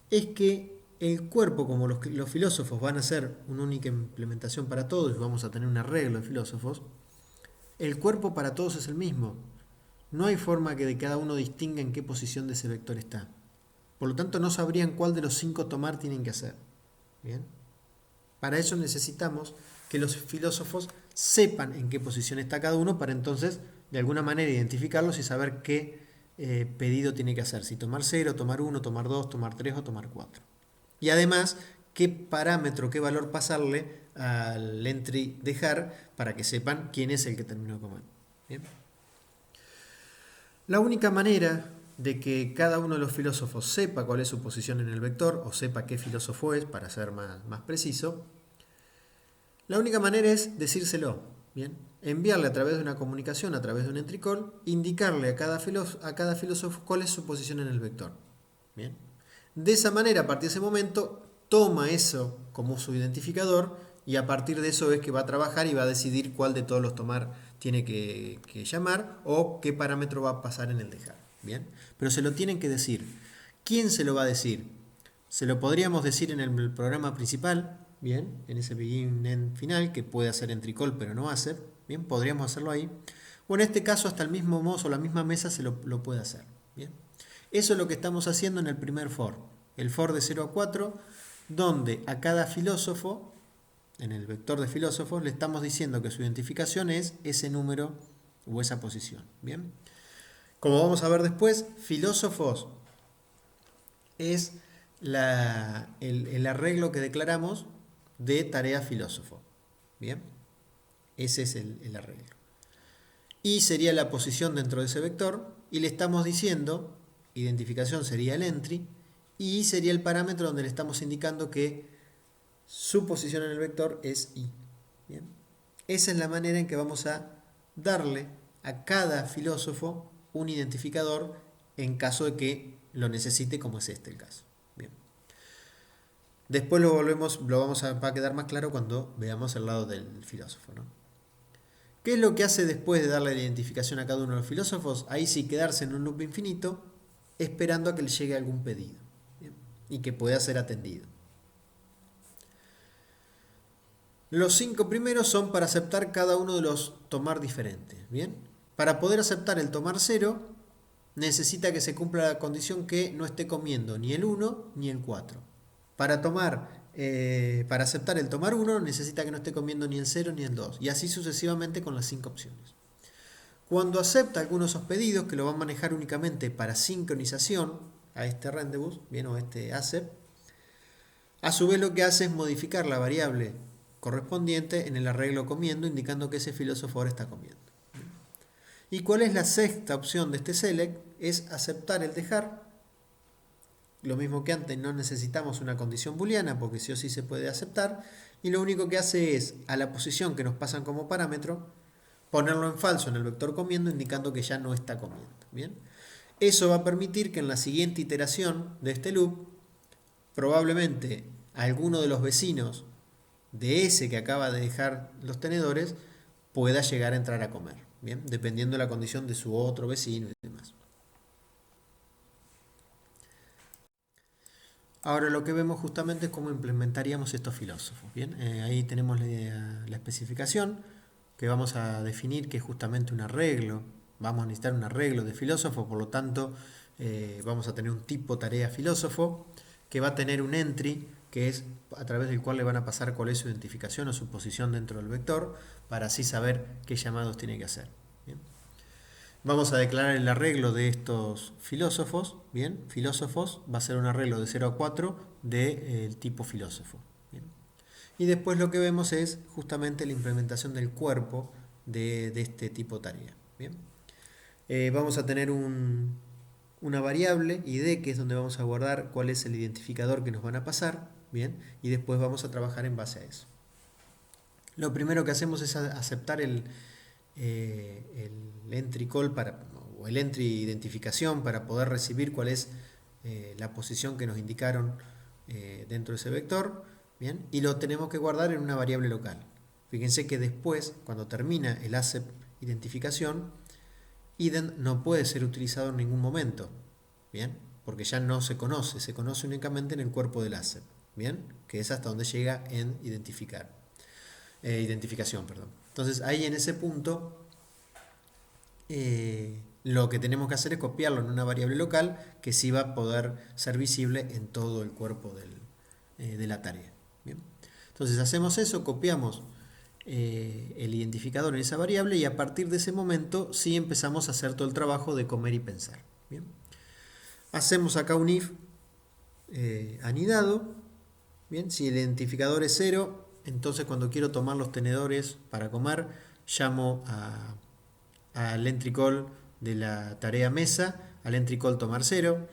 es que el cuerpo, como los filósofos van a ser una única implementación para todos y vamos a tener un arreglo de filósofos, el cuerpo para todos es el mismo. No hay forma que de cada uno distinga en qué posición de ese vector está. Por lo tanto, no sabrían cuál de los 5 tomar tienen que hacer. ¿Bien? Para eso necesitamos que los filósofos sepan en qué posición está cada uno para entonces, de alguna manera, identificarlos y saber qué pedido tiene que hacer. Si tomar 0, tomar 1, tomar 2, tomar 3 o tomar 4. Y además, qué parámetro, qué valor pasarle al entry dejar para que sepan quién es el que terminó de comer. ¿Bien? La única manera de que cada uno de los filósofos sepa cuál es su posición en el vector o sepa qué filósofo es, para ser más preciso, la única manera es decírselo, ¿bien? Enviarle a través de una comunicación, a través de un entry call, indicarle a cada filósofo cuál es su posición en el vector. ¿Bien? De esa manera, a partir de ese momento, toma eso como su identificador y a partir de eso es que va a trabajar y va a decidir cuál de todos los tomar tiene que llamar o qué parámetro va a pasar en el dejar. ¿Bien? Pero se lo tienen que decir. ¿Quién se lo va a decir? Se lo podríamos decir en el programa principal, bien, en ese begin end final, que puede hacer entry call pero no hace, bien, podríamos hacerlo ahí. O en este caso hasta el mismo mozo o la misma mesa se lo puede hacer. Bien. Eso es lo que estamos haciendo en el primer for. El for de 0 a 4, donde a cada filósofo, en el vector de filósofos, le estamos diciendo que su identificación es ese número o esa posición. Bien. Como vamos a ver después, filósofos es el arreglo que declaramos de tarea filósofo. Bien, ese es el arreglo. Y sería la posición dentro de ese vector y le estamos diciendo, identificación sería el entry y sería el parámetro donde le estamos indicando que su posición en el vector es i. Bien, esa es la manera en que vamos a darle a cada filósofo un identificador en caso de que lo necesite, como es este el caso. Bien. Después va a quedar más claro cuando veamos el lado del filósofo, ¿no? ¿Qué es lo que hace después de darle la identificación a cada uno de los filósofos? Ahí sí quedarse en un loop infinito esperando a que le llegue algún pedido. ¿Bien? Y que pueda ser atendido. Los 5 primeros son para aceptar cada uno de los tomar diferentes. ¿Bien? Para poder aceptar el tomar 0, necesita que se cumpla la condición que no esté comiendo ni el 1 ni el 4. Para aceptar el tomar 1, necesita que no esté comiendo ni el 0 ni el 2. Y así sucesivamente con las 5 opciones. Cuando acepta algunos de esos pedidos, que lo van a manejar únicamente para sincronización a este rendezvous, bien, o a este accept, a su vez lo que hace es modificar la variable correspondiente en el arreglo comiendo, indicando que ese filósofo ahora está comiendo. ¿Y cuál es la sexta opción de este select? Es aceptar el dejar. Lo mismo que antes, no necesitamos una condición booleana porque sí o sí se puede aceptar. Y lo único que hace es, a la posición que nos pasan como parámetro, ponerlo en falso en el vector comiendo, indicando que ya no está comiendo. ¿Bien? Eso va a permitir que en la siguiente iteración de este loop, probablemente alguno de los vecinos de ese que acaba de dejar los tenedores pueda llegar a entrar a comer. ¿Bien? Dependiendo de la condición de su otro vecino y demás. Ahora lo que vemos justamente es cómo implementaríamos estos filósofos. ¿Bien? Ahí tenemos la especificación que vamos a definir que es justamente un arreglo. Vamos a necesitar un arreglo de filósofo, por lo tanto vamos a tener un tipo tarea filósofo que va a tener un entry que es a través del cual le van a pasar cuál es su identificación o su posición dentro del vector para así saber qué llamados tiene que hacer. ¿Bien? Vamos a declarar el arreglo de estos filósofos. Bien, filósofos va a ser un arreglo de 0 a 4 del tipo filósofo. Bien. Y después lo que vemos es justamente la implementación del cuerpo de este tipo tarea. Bien. Vamos a tener una variable id que es donde vamos a guardar cuál es el identificador que nos van a pasar. Bien, y después vamos a trabajar en base a eso. Lo primero que hacemos es aceptar el entry call o el entry identificación para poder recibir cuál es la posición que nos indicaron dentro de ese vector. Bien, y lo tenemos que guardar en una variable local. Fíjense que después, cuando termina el accept identificación, ident no puede ser utilizado en ningún momento. Bien, porque ya no se conoce únicamente en el cuerpo del ASEP, ¿bien? Que es hasta donde llega en identificación, perdón. Entonces ahí en ese punto lo que tenemos que hacer es copiarlo en una variable local que sí va a poder ser visible en todo el cuerpo de la tarea. ¿Bien? Entonces hacemos eso, copiamos el identificador en esa variable y a partir de ese momento sí empezamos a hacer todo el trabajo de comer y pensar. ¿Bien? Hacemos acá un if anidado. ¿Bien? Si el identificador es 0, entonces cuando quiero tomar los tenedores para comer, llamo al entry call de la tarea mesa, al entry call tomar 0.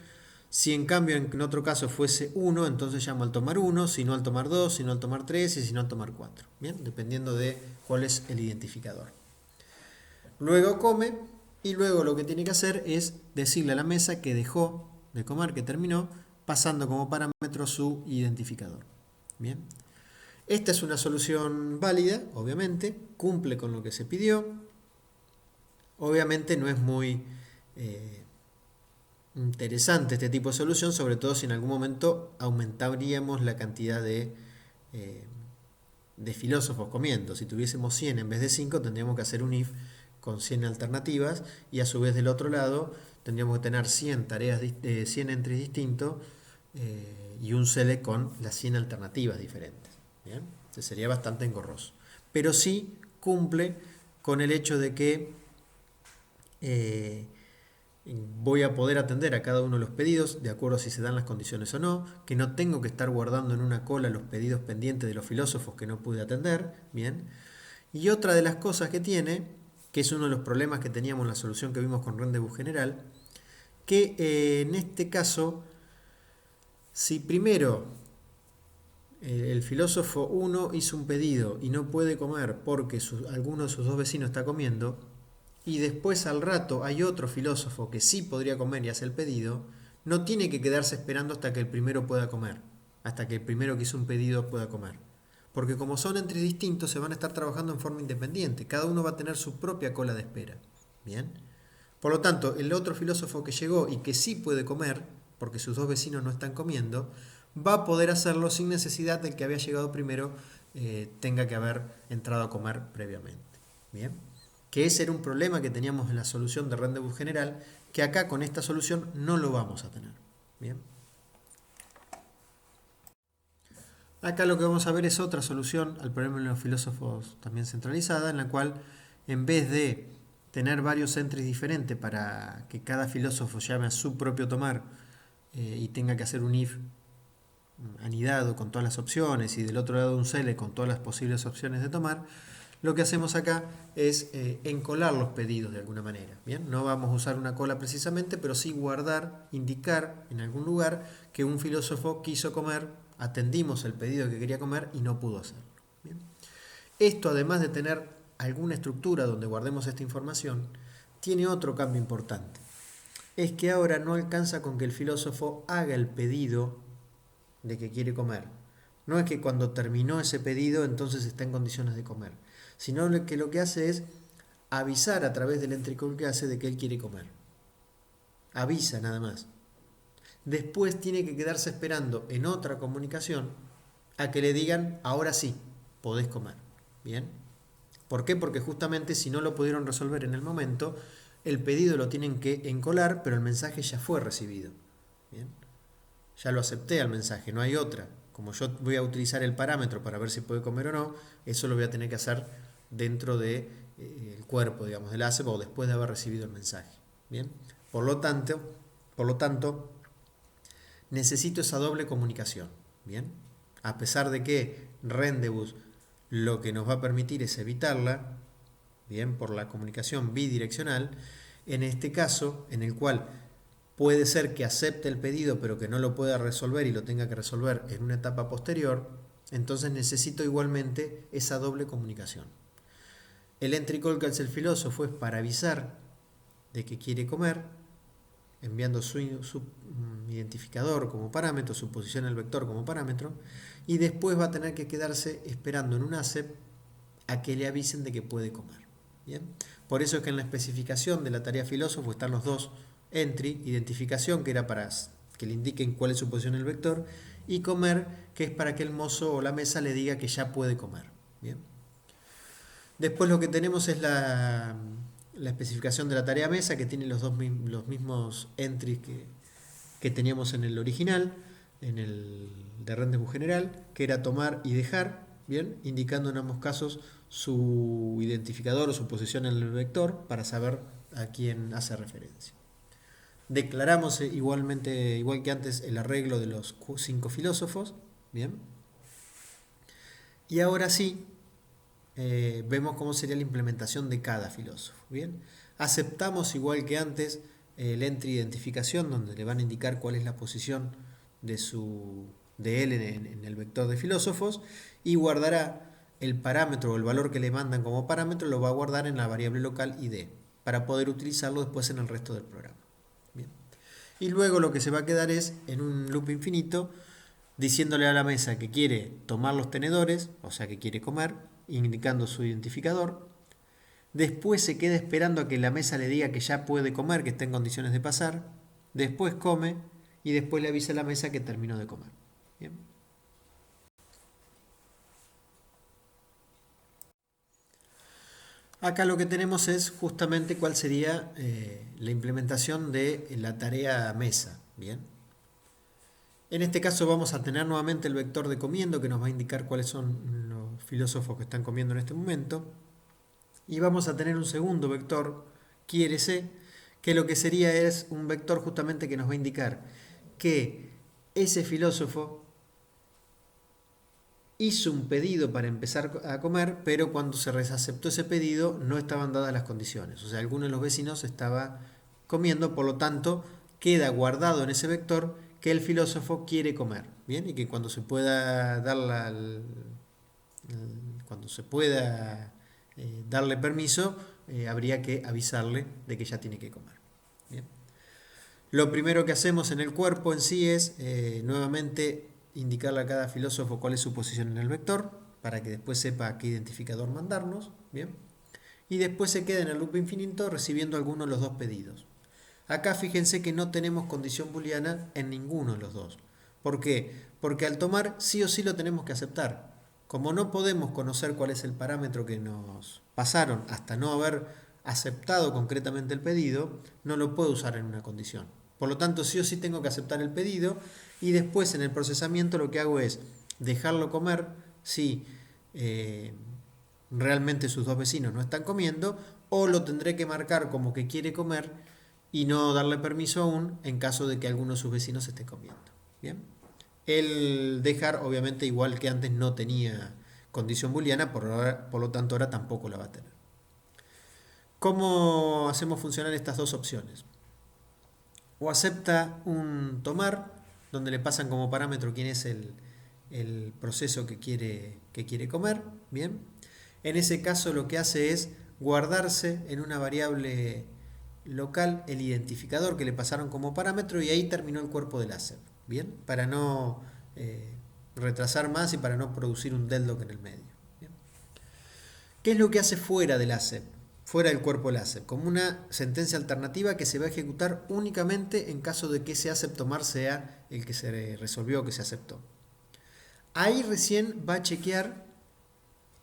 Si en cambio en otro caso fuese 1, entonces llamo al tomar 1, si no al tomar 2, si no al tomar 3 y si no al tomar 4. ¿Bien? Dependiendo de cuál es el identificador. Luego come y luego lo que tiene que hacer es decirle a la mesa que dejó de comer, que terminó, pasando como parámetro su identificador. Bien. Esta es una solución válida, obviamente, cumple con lo que se pidió. Obviamente no es muy interesante este tipo de solución, sobre todo si en algún momento aumentaríamos la cantidad de filósofos comiendo. Si tuviésemos 100 en vez de 5, tendríamos que hacer un if con 100 alternativas y a su vez del otro lado tendríamos que tener 100 tareas, 100 entries distintos y un select con las 100 alternativas diferentes. ¿Bien? Entonces sería bastante engorroso. Pero sí cumple con el hecho de que voy a poder atender a cada uno de los pedidos de acuerdo a si se dan las condiciones o no, que no tengo que estar guardando en una cola los pedidos pendientes de los filósofos que no pude atender. Bien. Y otra de las cosas que tiene, que es uno de los problemas que teníamos en la solución que vimos con Rendezvous general, que en este caso, si primero el filósofo 1 hizo un pedido y no puede comer porque alguno de sus dos vecinos está comiendo, y después al rato hay otro filósofo que sí podría comer y hace el pedido, no tiene que quedarse esperando hasta que el primero pueda comer, hasta que el primero que hizo un pedido pueda comer. Porque como son entries distintos, se van a estar trabajando en forma independiente. Cada uno va a tener su propia cola de espera. ¿Bien? Por lo tanto, el otro filósofo que llegó y que sí puede comer, porque sus dos vecinos no están comiendo, va a poder hacerlo sin necesidad del que había llegado primero tenga que haber entrado a comer previamente. ¿Bien? Que ese era un problema que teníamos en la solución de Rendezvous general, que acá con esta solución no lo vamos a tener. ¿Bien? Acá lo que vamos a ver es otra solución al problema de los filósofos también centralizada, en la cual en vez de tener varios entries diferentes para que cada filósofo llame a su propio tomar y tenga que hacer un if anidado con todas las opciones y del otro lado un select con todas las posibles opciones de tomar, lo que hacemos acá es encolar los pedidos de alguna manera. ¿Bien? No vamos a usar una cola precisamente, pero sí guardar, indicar en algún lugar que un filósofo quiso comer, atendimos el pedido que quería comer y no pudo hacerlo. ¿Bien? Esto, además de tener alguna estructura donde guardemos esta información, tiene otro cambio importante. Es que ahora no alcanza con que el filósofo haga el pedido de que quiere comer. No es que cuando terminó ese pedido entonces está en condiciones de comer, sino que lo que hace es avisar a través del entry call que hace de que él quiere comer. Avisa nada más. Después tiene que quedarse esperando en otra comunicación a que le digan, ahora sí, podés comer. ¿Bien? ¿Por qué? Porque justamente si no lo pudieron resolver en el momento, el pedido lo tienen que encolar, pero el mensaje ya fue recibido. ¿Bien? Ya lo acepté al mensaje, no hay otra. Como yo voy a utilizar el parámetro para ver si puede comer o no, eso lo voy a tener que hacer dentro del cuerpo, digamos, del ASEP o después de haber recibido el mensaje. ¿Bien? Por lo tanto, necesito esa doble comunicación. ¿Bien? A pesar de que Rendezvous lo que nos va a permitir es evitarla, bien, por la comunicación bidireccional, en este caso, en el cual puede ser que acepte el pedido pero que no lo pueda resolver y lo tenga que resolver en una etapa posterior, entonces necesito igualmente esa doble comunicación. El entry call que hace el filósofo es para avisar de que quiere comer, enviando su identificador como parámetro, su posición al vector como parámetro, y después va a tener que quedarse esperando en un ASEP a que le avisen de que puede comer. ¿Bien? Por eso es que en la especificación de la tarea filósofo están los dos entry, identificación, que era para que le indiquen cuál es su posición en el vector, y comer, que es para que el mozo o la mesa le diga que ya puede comer. Bien. Después lo que tenemos es la especificación de la tarea mesa, que tiene los mismos entries que teníamos en el original, en el de rendezvous general, que era tomar y dejar, bien, indicando en ambos casos su identificador o su posición en el vector para saber a quién hace referencia. Declaramos igualmente, igual que antes, el arreglo de los 5 filósofos, bien. Y ahora sí, vemos cómo sería la implementación de cada filósofo, bien. Aceptamos igual que antes el entry identificación, donde le van a indicar cuál es la posición de él en el vector de filósofos, y guardará el parámetro o el valor que le mandan como parámetro, lo va a guardar en la variable local id, para poder utilizarlo después en el resto del programa. Bien. Y luego lo que se va a quedar es en un loop infinito, diciéndole a la mesa que quiere tomar los tenedores, o sea que quiere comer, indicando su identificador. Después se queda esperando a que la mesa le diga que ya puede comer, que está en condiciones de pasar. Después come y después le avisa a la mesa que terminó de comer. Bien. Acá lo que tenemos es justamente cuál sería la implementación de la tarea mesa. Bien. En este caso vamos a tener nuevamente el vector de comiendo, que nos va a indicar cuáles son los filósofos que están comiendo en este momento. Y vamos a tener un segundo vector, quiérese, que lo que sería es un vector justamente que nos va a indicar que ese filósofo hizo un pedido para empezar a comer, pero cuando se aceptó ese pedido no estaban dadas las condiciones. O sea, alguno de los vecinos estaba comiendo, por lo tanto queda guardado en ese vector que el filósofo quiere comer, ¿bien? Y que cuando se pueda darle permiso, habría que avisarle de que ya tiene que comer. Bien. Lo primero que hacemos en el cuerpo en sí es nuevamente indicarle a cada filósofo cuál es su posición en el vector, para que después sepa qué identificador mandarnos. Bien. Y después se queda en el loop infinito recibiendo alguno de los dos pedidos. Acá fíjense que no tenemos condición booleana en ninguno de los dos. ¿Por qué? Porque al tomar sí o sí lo tenemos que aceptar. Como no podemos conocer cuál es el parámetro que nos pasaron hasta no haber aceptado concretamente el pedido, no lo puedo usar en una condición. Por lo tanto, sí o sí tengo que aceptar el pedido y después en el procesamiento lo que hago es dejarlo comer si realmente sus dos vecinos no están comiendo, o lo tendré que marcar como que quiere comer y no darle permiso aún en caso de que alguno de sus vecinos esté comiendo. Bien. El dejar, obviamente, igual que antes, no tenía condición booleana, por lo tanto ahora tampoco la va a tener. ¿Cómo hacemos funcionar estas dos opciones? O acepta un tomar, donde le pasan como parámetro quién es el proceso que quiere comer. Bien. En ese caso lo que hace es guardarse en una variable local el identificador que le pasaron como parámetro, y ahí terminó el cuerpo del ASEP. Bien, para no retrasar más y para no producir un deadlock en el medio. Bien. ¿Qué es lo que hace fuera del ASEP? Fuera del cuerpo del ASEP, como una sentencia alternativa que se va a ejecutar únicamente en caso de que ese ASEP tomar sea el que se resolvió, que se aceptó. Ahí recién va a chequear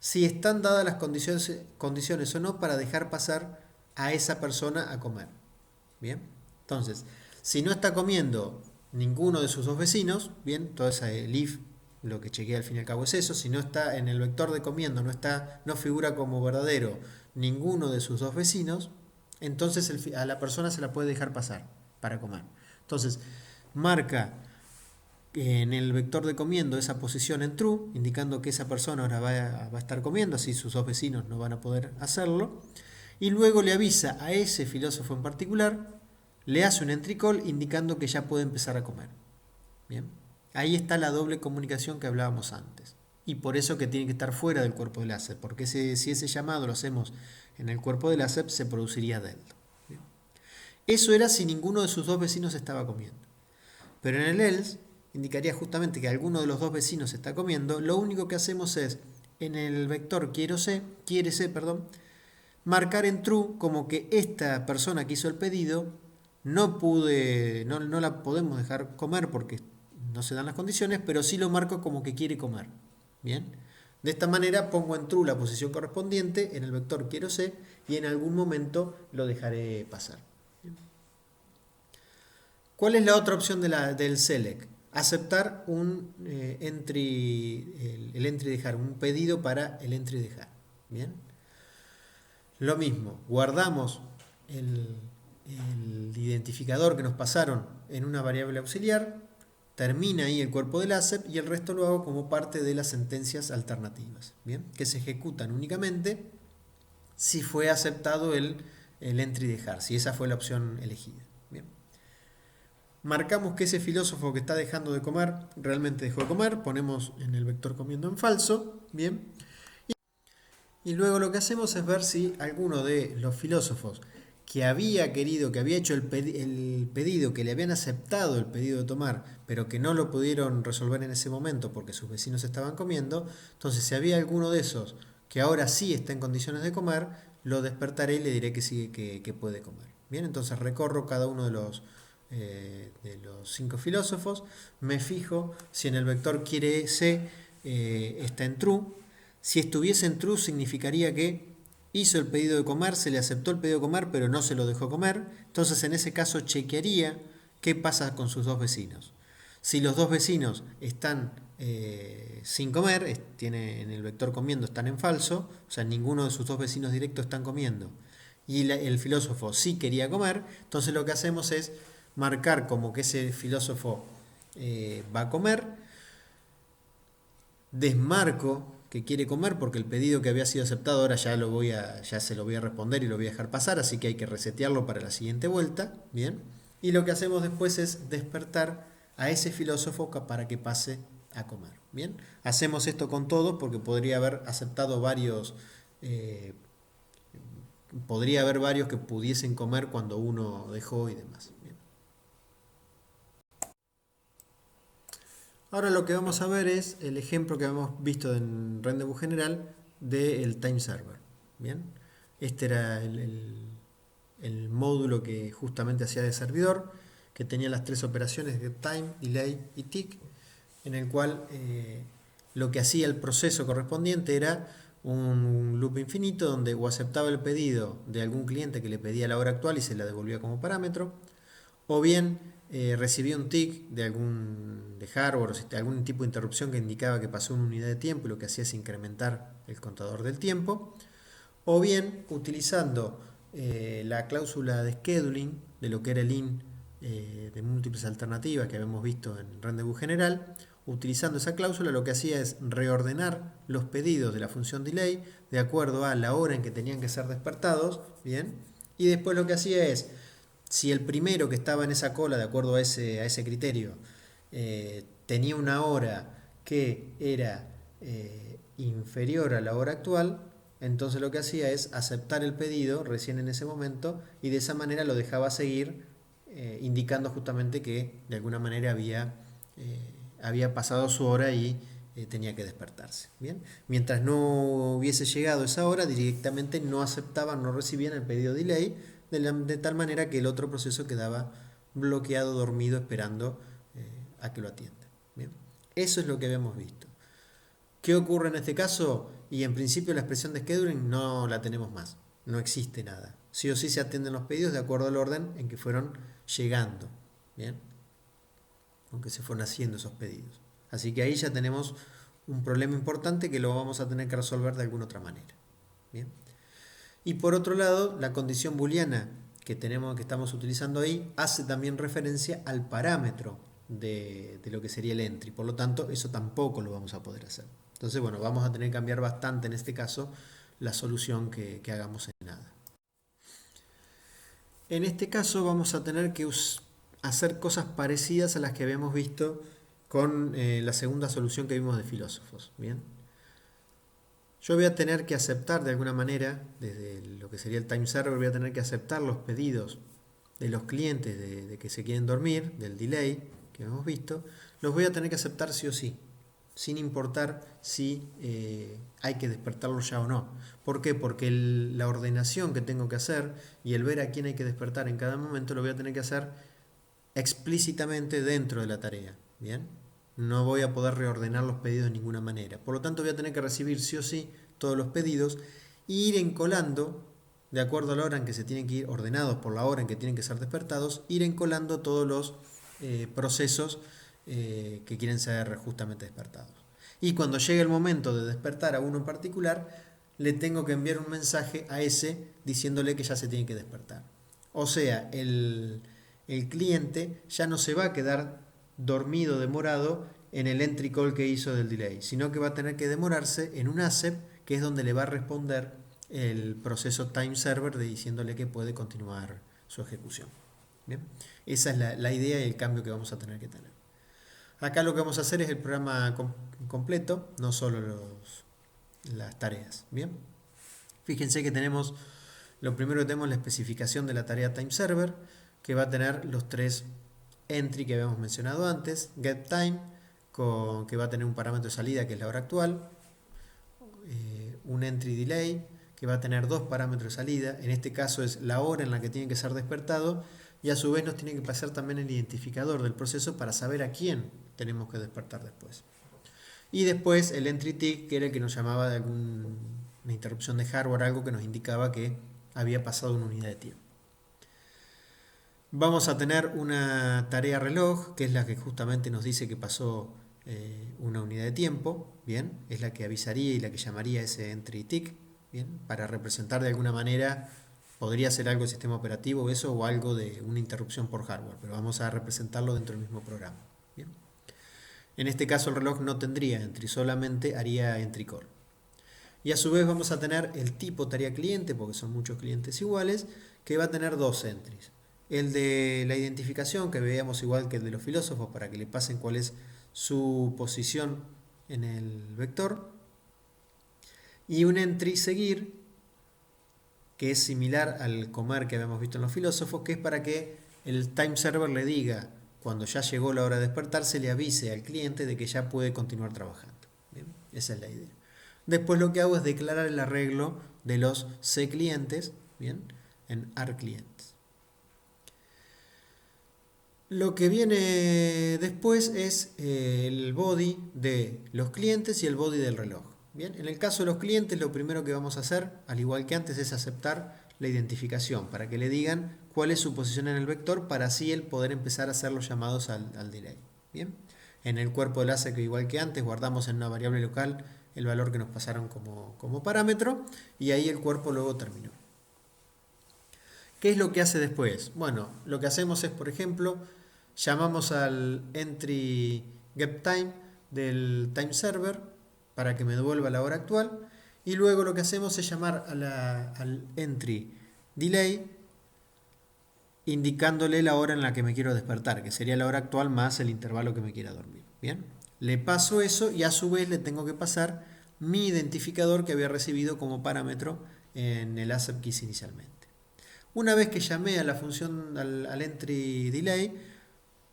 si están dadas las condiciones o no para dejar pasar a esa persona a comer. Bien, entonces, si no está comiendo ninguno de sus dos vecinos, bien, todo ese if, lo que chequea al fin y al cabo es eso. Si no está en el vector de comiendo, no figura como verdadero ninguno de sus dos vecinos, entonces a la persona se la puede dejar pasar para comer. Entonces, marca en el vector de comiendo esa posición en true, indicando que esa persona ahora va a estar comiendo, así sus dos vecinos no van a poder hacerlo. Y luego le avisa a ese filósofo en particular, le hace un entry call indicando que ya puede empezar a comer. Bien. Ahí está la doble comunicación que hablábamos antes. Y por eso que tiene que estar fuera del cuerpo del ASEP, porque si ese llamado lo hacemos en el cuerpo del ASEP, se produciría delta. Bien. Eso era si ninguno de sus dos vecinos estaba comiendo. Pero en el else indicaría justamente que alguno de los dos vecinos está comiendo. Lo único que hacemos es, en el vector quiérese, marcar en true como que esta persona que hizo el pedido no la podemos dejar comer porque no se dan las condiciones, pero sí lo marco como que quiere comer. Bien. De esta manera pongo en true la posición correspondiente en el vector quiero C y en algún momento lo dejaré pasar. ¿Cuál es la otra opción del select? Aceptar el entry dejar, un pedido para el entry dejar. Bien. Lo mismo, guardamos el identificador que nos pasaron en una variable auxiliar, termina ahí el cuerpo del ASEP y el resto lo hago como parte de las sentencias alternativas, ¿bien? Que se ejecutan únicamente si fue aceptado el entry dejar, si esa fue la opción elegida. ¿Bien? Marcamos que ese filósofo que está dejando de comer realmente dejó de comer, ponemos en el vector comiendo en falso, ¿bien? Y luego lo que hacemos es ver si alguno de los filósofos que había querido, que había hecho el pedido, que le habían aceptado el pedido de tomar, pero que no lo pudieron resolver en ese momento porque sus vecinos estaban comiendo, entonces si había alguno de esos que ahora sí está en condiciones de comer, lo despertaré y le diré que sí, que puede comer. Bien, entonces recorro cada uno de los 5 filósofos, me fijo si en el vector quiere C está en true. Si estuviese en true significaría que hizo el pedido de comer, se le aceptó el pedido de comer, pero no se lo dejó comer. Entonces en ese caso chequearía qué pasa con sus dos vecinos. Si los dos vecinos están sin comer, en el vector comiendo están en falso, o sea, ninguno de sus dos vecinos directos están comiendo, y el filósofo sí quería comer, entonces lo que hacemos es marcar como que ese filósofo va a comer, desmarco que quiere comer porque el pedido que había sido aceptado ahora ya se lo voy a responder y lo voy a dejar pasar, así que hay que resetearlo para la siguiente vuelta, ¿bien? Y lo que hacemos después es despertar a ese filósofo para que pase a comer, ¿bien? Hacemos esto con todos porque podría haber aceptado podría haber varios que pudiesen comer cuando uno dejó y demás. ¿Bien? Ahora lo que vamos a ver es el ejemplo que hemos visto en Rendezvous general del time server. Bien, este era el módulo que justamente hacía de servidor, que tenía las tres operaciones de time, delay y tick, en el cual lo que hacía el proceso correspondiente era un loop infinito donde o aceptaba el pedido de algún cliente que le pedía la hora actual y se la devolvía como parámetro, o bien recibía un tick de hardware o algún tipo de interrupción que indicaba que pasó una unidad de tiempo y lo que hacía es incrementar el contador del tiempo, o bien utilizando la cláusula de scheduling de lo que era el in de múltiples alternativas que habíamos visto en Rendezvous general. Utilizando esa cláusula lo que hacía es reordenar los pedidos de la función delay de acuerdo a la hora en que tenían que ser despertados, ¿bien? Y después lo que hacía es, si el primero que estaba en esa cola, de acuerdo a ese criterio, tenía una hora que era inferior a la hora actual, entonces lo que hacía es aceptar el pedido recién en ese momento y de esa manera lo dejaba seguir, indicando justamente que de alguna manera había pasado su hora y tenía que despertarse. ¿Bien? Mientras no hubiese llegado esa hora, directamente no aceptaban, no recibían el pedido delay, de tal manera que el otro proceso quedaba bloqueado, dormido, esperando a que lo atienda. ¿Bien? Eso es lo que habíamos visto. ¿Qué ocurre en este caso? Y en principio la expresión de scheduling no la tenemos más, no existe nada. Sí o sí se atienden los pedidos de acuerdo al orden en que fueron llegando, ¿bien? Aunque se fueron haciendo esos pedidos. Así que ahí ya tenemos un problema importante que lo vamos a tener que resolver de alguna otra manera. ¿Bien? Y por otro lado, la condición booleana que estamos utilizando ahí hace también referencia al parámetro de lo que sería el entry. Por lo tanto, eso tampoco lo vamos a poder hacer. Entonces, bueno, vamos a tener que cambiar bastante en este caso la solución que hagamos en nada. En este caso vamos a tener que hacer cosas parecidas a las que habíamos visto con la segunda solución que vimos de filósofos. ¿Bien? Yo voy a tener que aceptar de alguna manera, desde lo que sería el time server, voy a tener que aceptar los pedidos de los clientes de que se quieren dormir, del delay que hemos visto, los voy a tener que aceptar sí o sí. sin importar si hay que despertarlo ya o no. ¿Por qué? Porque la ordenación que tengo que hacer y el ver a quién hay que despertar en cada momento lo voy a tener que hacer explícitamente dentro de la tarea. ¿Bien? No voy a poder reordenar los pedidos de ninguna manera. Por lo tanto, voy a tener que recibir sí o sí todos los pedidos e ir encolando, de acuerdo a la hora en que se tienen que ir ordenados por la hora en que tienen que ser despertados, ir encolando todos los procesos que quieren ser justamente despertados. Y cuando llegue el momento de despertar a uno en particular, le tengo que enviar un mensaje a ese diciéndole que ya se tiene que despertar. O sea, el cliente ya no se va a quedar dormido, demorado en el entry call que hizo del delay, sino que va a tener que demorarse en un ASEP, que es donde le va a responder el proceso time server diciéndole que puede continuar su ejecución. ¿Bien? Esa es la idea y el cambio que vamos a tener que tener. Acá lo que vamos a hacer es el programa completo, no solo las tareas. ¿Bien? Fíjense que tenemos, lo primero que tenemos es la especificación de la tarea time server, que va a tener los tres entry que habíamos mencionado antes, getTime, que va a tener un parámetro de salida que es la hora actual, un entry delay que va a tener dos parámetros de salida, en este caso es la hora en la que tiene que ser despertado, y a su vez nos tiene que pasar también el identificador del proceso para saber a quién tenemos que despertar después. Y después el entry tick, que era el que nos llamaba de alguna interrupción de hardware, algo que nos indicaba que había pasado una unidad de tiempo. Vamos a tener una tarea reloj, que es la que justamente nos dice que pasó una unidad de tiempo, ¿bien? Es la que avisaría y la que llamaría ese entry tick, ¿bien? Para representar de alguna manera, podría ser algo del sistema operativo eso o algo de una interrupción por hardware, pero vamos a representarlo dentro del mismo programa, ¿bien? En este caso el reloj no tendría entry, solamente haría entry call. Y a su vez vamos a tener el tipo tarea cliente, porque son muchos clientes iguales, que va a tener dos entries. El de la identificación, que veíamos igual que el de los filósofos, para que le pasen cuál es su posición en el vector. Y un entry seguir, que es similar al comer que habíamos visto en los filósofos, que es para que el time server le diga, cuando ya llegó la hora de despertarse, le avise al cliente de que ya puede continuar trabajando. ¿Bien? Esa es la idea. Después lo que hago es declarar el arreglo de los clientes, ¿bien? En clientes. Lo que viene después es el body de los clientes y el body del reloj. Bien, en el caso de los clientes, lo primero que vamos a hacer, al igual que antes, es aceptar la identificación para que le digan cuál es su posición en el vector para así él poder empezar a hacer los llamados al delay. Bien, en el cuerpo del ASIC, igual que antes, guardamos en una variable local el valor que nos pasaron como parámetro y ahí el cuerpo luego terminó. ¿Qué es lo que hace después? Bueno, lo que hacemos es, por ejemplo, llamamos al entry getTime del time server para que me devuelva la hora actual y luego lo que hacemos es llamar al entry delay indicándole la hora en la que me quiero despertar, que sería la hora actual más el intervalo que me quiera dormir. Bien, le paso eso y a su vez le tengo que pasar mi identificador que había recibido como parámetro en el ASEP que hice inicialmente. Una vez que llamé a la función al entry delay,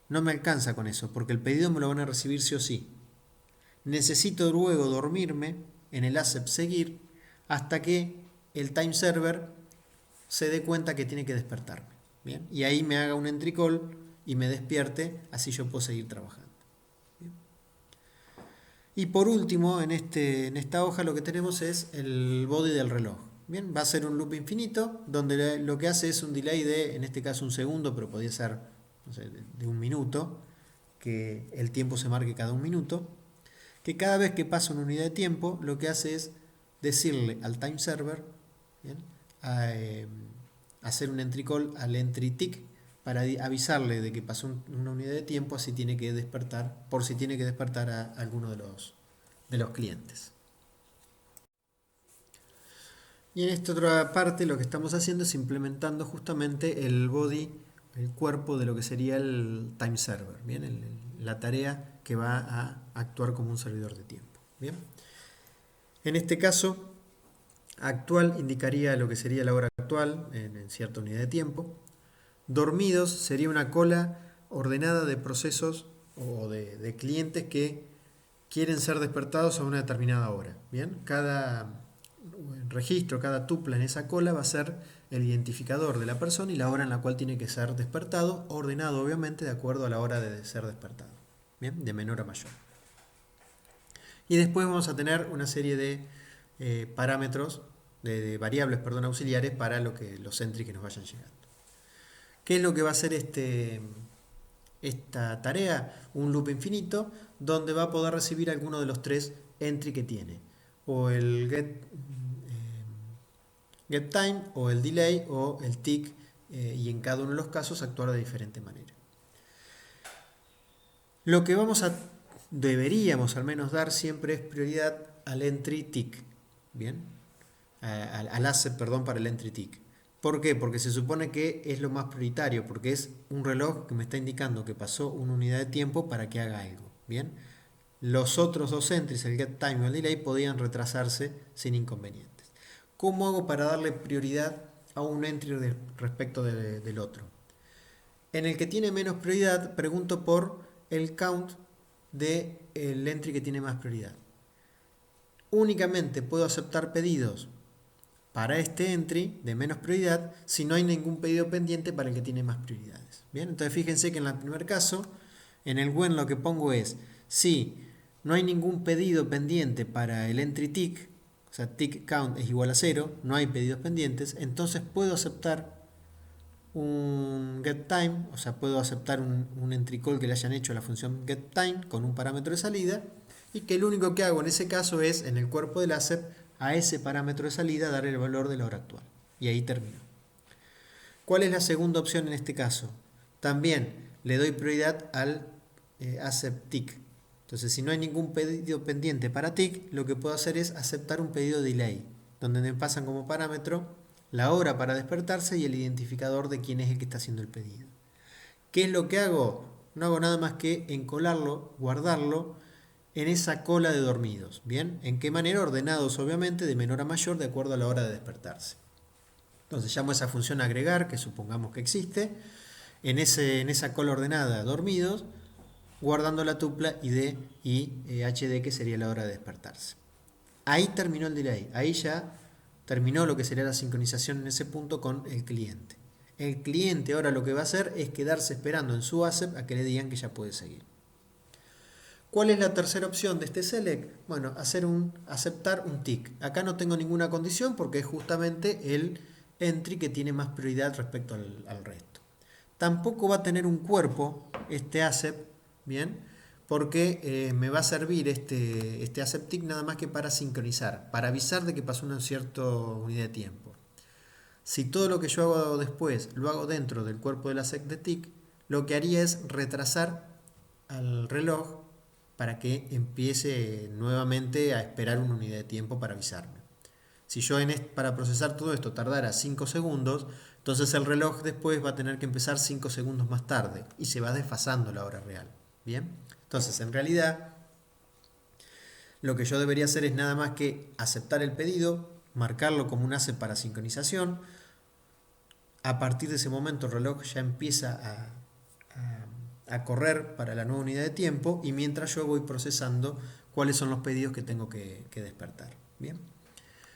no me alcanza con eso, porque el pedido me lo van a recibir sí o sí. Necesito luego dormirme en el ASEP seguir hasta que el time server se dé cuenta que tiene que despertarme. ¿Bien? Y ahí me haga un entry call y me despierte, así yo puedo seguir trabajando. ¿Bien? Y por último, en esta hoja lo que tenemos es el body del reloj. Bien, va a ser un loop infinito, donde lo que hace es un delay de, en este caso, un segundo, pero podría ser, no sé, de un minuto, que el tiempo se marque cada un minuto, que cada vez que pasa una unidad de tiempo, lo que hace es decirle al time server, ¿bien? Hacer un entry call al entry tick para avisarle de que pasó una unidad de tiempo, así tiene que despertar, por si tiene que despertar a alguno de los clientes. Y en esta otra parte lo que estamos haciendo es implementando justamente el body, el cuerpo de lo que sería el time server, ¿bien? La tarea que va a actuar como un servidor de tiempo. ¿Bien? En este caso, actual indicaría lo que sería la hora actual en cierta unidad de tiempo. Dormidos sería una cola ordenada de procesos o de clientes que quieren ser despertados a una determinada hora. Bien, cada registro, cada tupla en esa cola va a ser el identificador de la persona y la hora en la cual tiene que ser despertado, ordenado obviamente de acuerdo a la hora de ser despertado. Bien, de menor a mayor. Y después vamos a tener una serie de parámetros, de variables, perdón, auxiliares para los entry que nos vayan llegando. ¿Qué es lo que va a hacer esta tarea? Un loop infinito donde va a poder recibir alguno de los tres entry que tiene. O el get time, o el delay, o el tick, y en cada uno de los casos actuar de diferente manera. Lo que deberíamos al menos dar siempre es prioridad al entry tick. Bien, al asset, perdón, para el entry tick. ¿Por qué? Porque se supone que es lo más prioritario, porque es un reloj que me está indicando que pasó una unidad de tiempo para que haga algo. Bien, los otros dos entries, el get time y el delay, podían retrasarse sin inconvenientes. ¿Cómo hago para darle prioridad a un entry respecto del otro? En el que tiene menos prioridad, pregunto por el count del entry que tiene más prioridad. Únicamente puedo aceptar pedidos para este entry de menos prioridad si no hay ningún pedido pendiente para el que tiene más prioridades. Bien, entonces fíjense que en el primer caso, en el when lo que pongo es, si no hay ningún pedido pendiente para el entry tick, o sea, tick count es igual a 0, no hay pedidos pendientes, entonces puedo aceptar un getTime, o sea, puedo aceptar un entry call que le hayan hecho a la función getTime con un parámetro de salida, y que lo único que hago en ese caso es, en el cuerpo del asset, a ese parámetro de salida dar el valor de la hora actual. Y ahí termino. ¿Cuál es la segunda opción en este caso? También le doy prioridad al asset tick. Entonces, si no hay ningún pedido pendiente para tick, lo que puedo hacer es aceptar un pedido delay, donde me pasan como parámetro la hora para despertarse y el identificador de quién es el que está haciendo el pedido. ¿Qué es lo que hago? No hago nada más que encolarlo, guardarlo en esa cola de dormidos. ¿Bien? ¿En qué manera? Ordenados, obviamente, de menor a mayor, de acuerdo a la hora de despertarse. Entonces llamo a esa función agregar, que supongamos que existe, en esa cola ordenada, dormidos, guardando la tupla ID y HD, que sería la hora de despertarse. Ahí terminó el delay. Ahí ya terminó lo que sería la sincronización en ese punto con el cliente. El cliente ahora lo que va a hacer es quedarse esperando en su asset a que le digan que ya puede seguir. ¿Cuál es la tercera opción de este select? Bueno, aceptar un tick. Acá no tengo ninguna condición porque es justamente el entry que tiene más prioridad respecto al resto. Tampoco va a tener un cuerpo este asset, ¿bien? Porque me va a servir este accept tick nada más que para sincronizar, para avisar de que pasó una cierta unidad de tiempo. Si todo lo que yo hago después lo hago dentro del cuerpo del accept de tick, lo que haría es retrasar al reloj para que empiece nuevamente a esperar una unidad de tiempo para avisarme. Si yo para procesar todo esto tardara 5 segundos, entonces el reloj después va a tener que empezar 5 segundos más tarde y se va desfasando la hora real. ¿Bien? Entonces, en realidad, lo que yo debería hacer es nada más que aceptar el pedido, marcarlo como un asset para sincronización. A partir de ese momento el reloj ya empieza a correr para la nueva unidad de tiempo y mientras yo voy procesando cuáles son los pedidos que tengo que despertar. ¿Bien?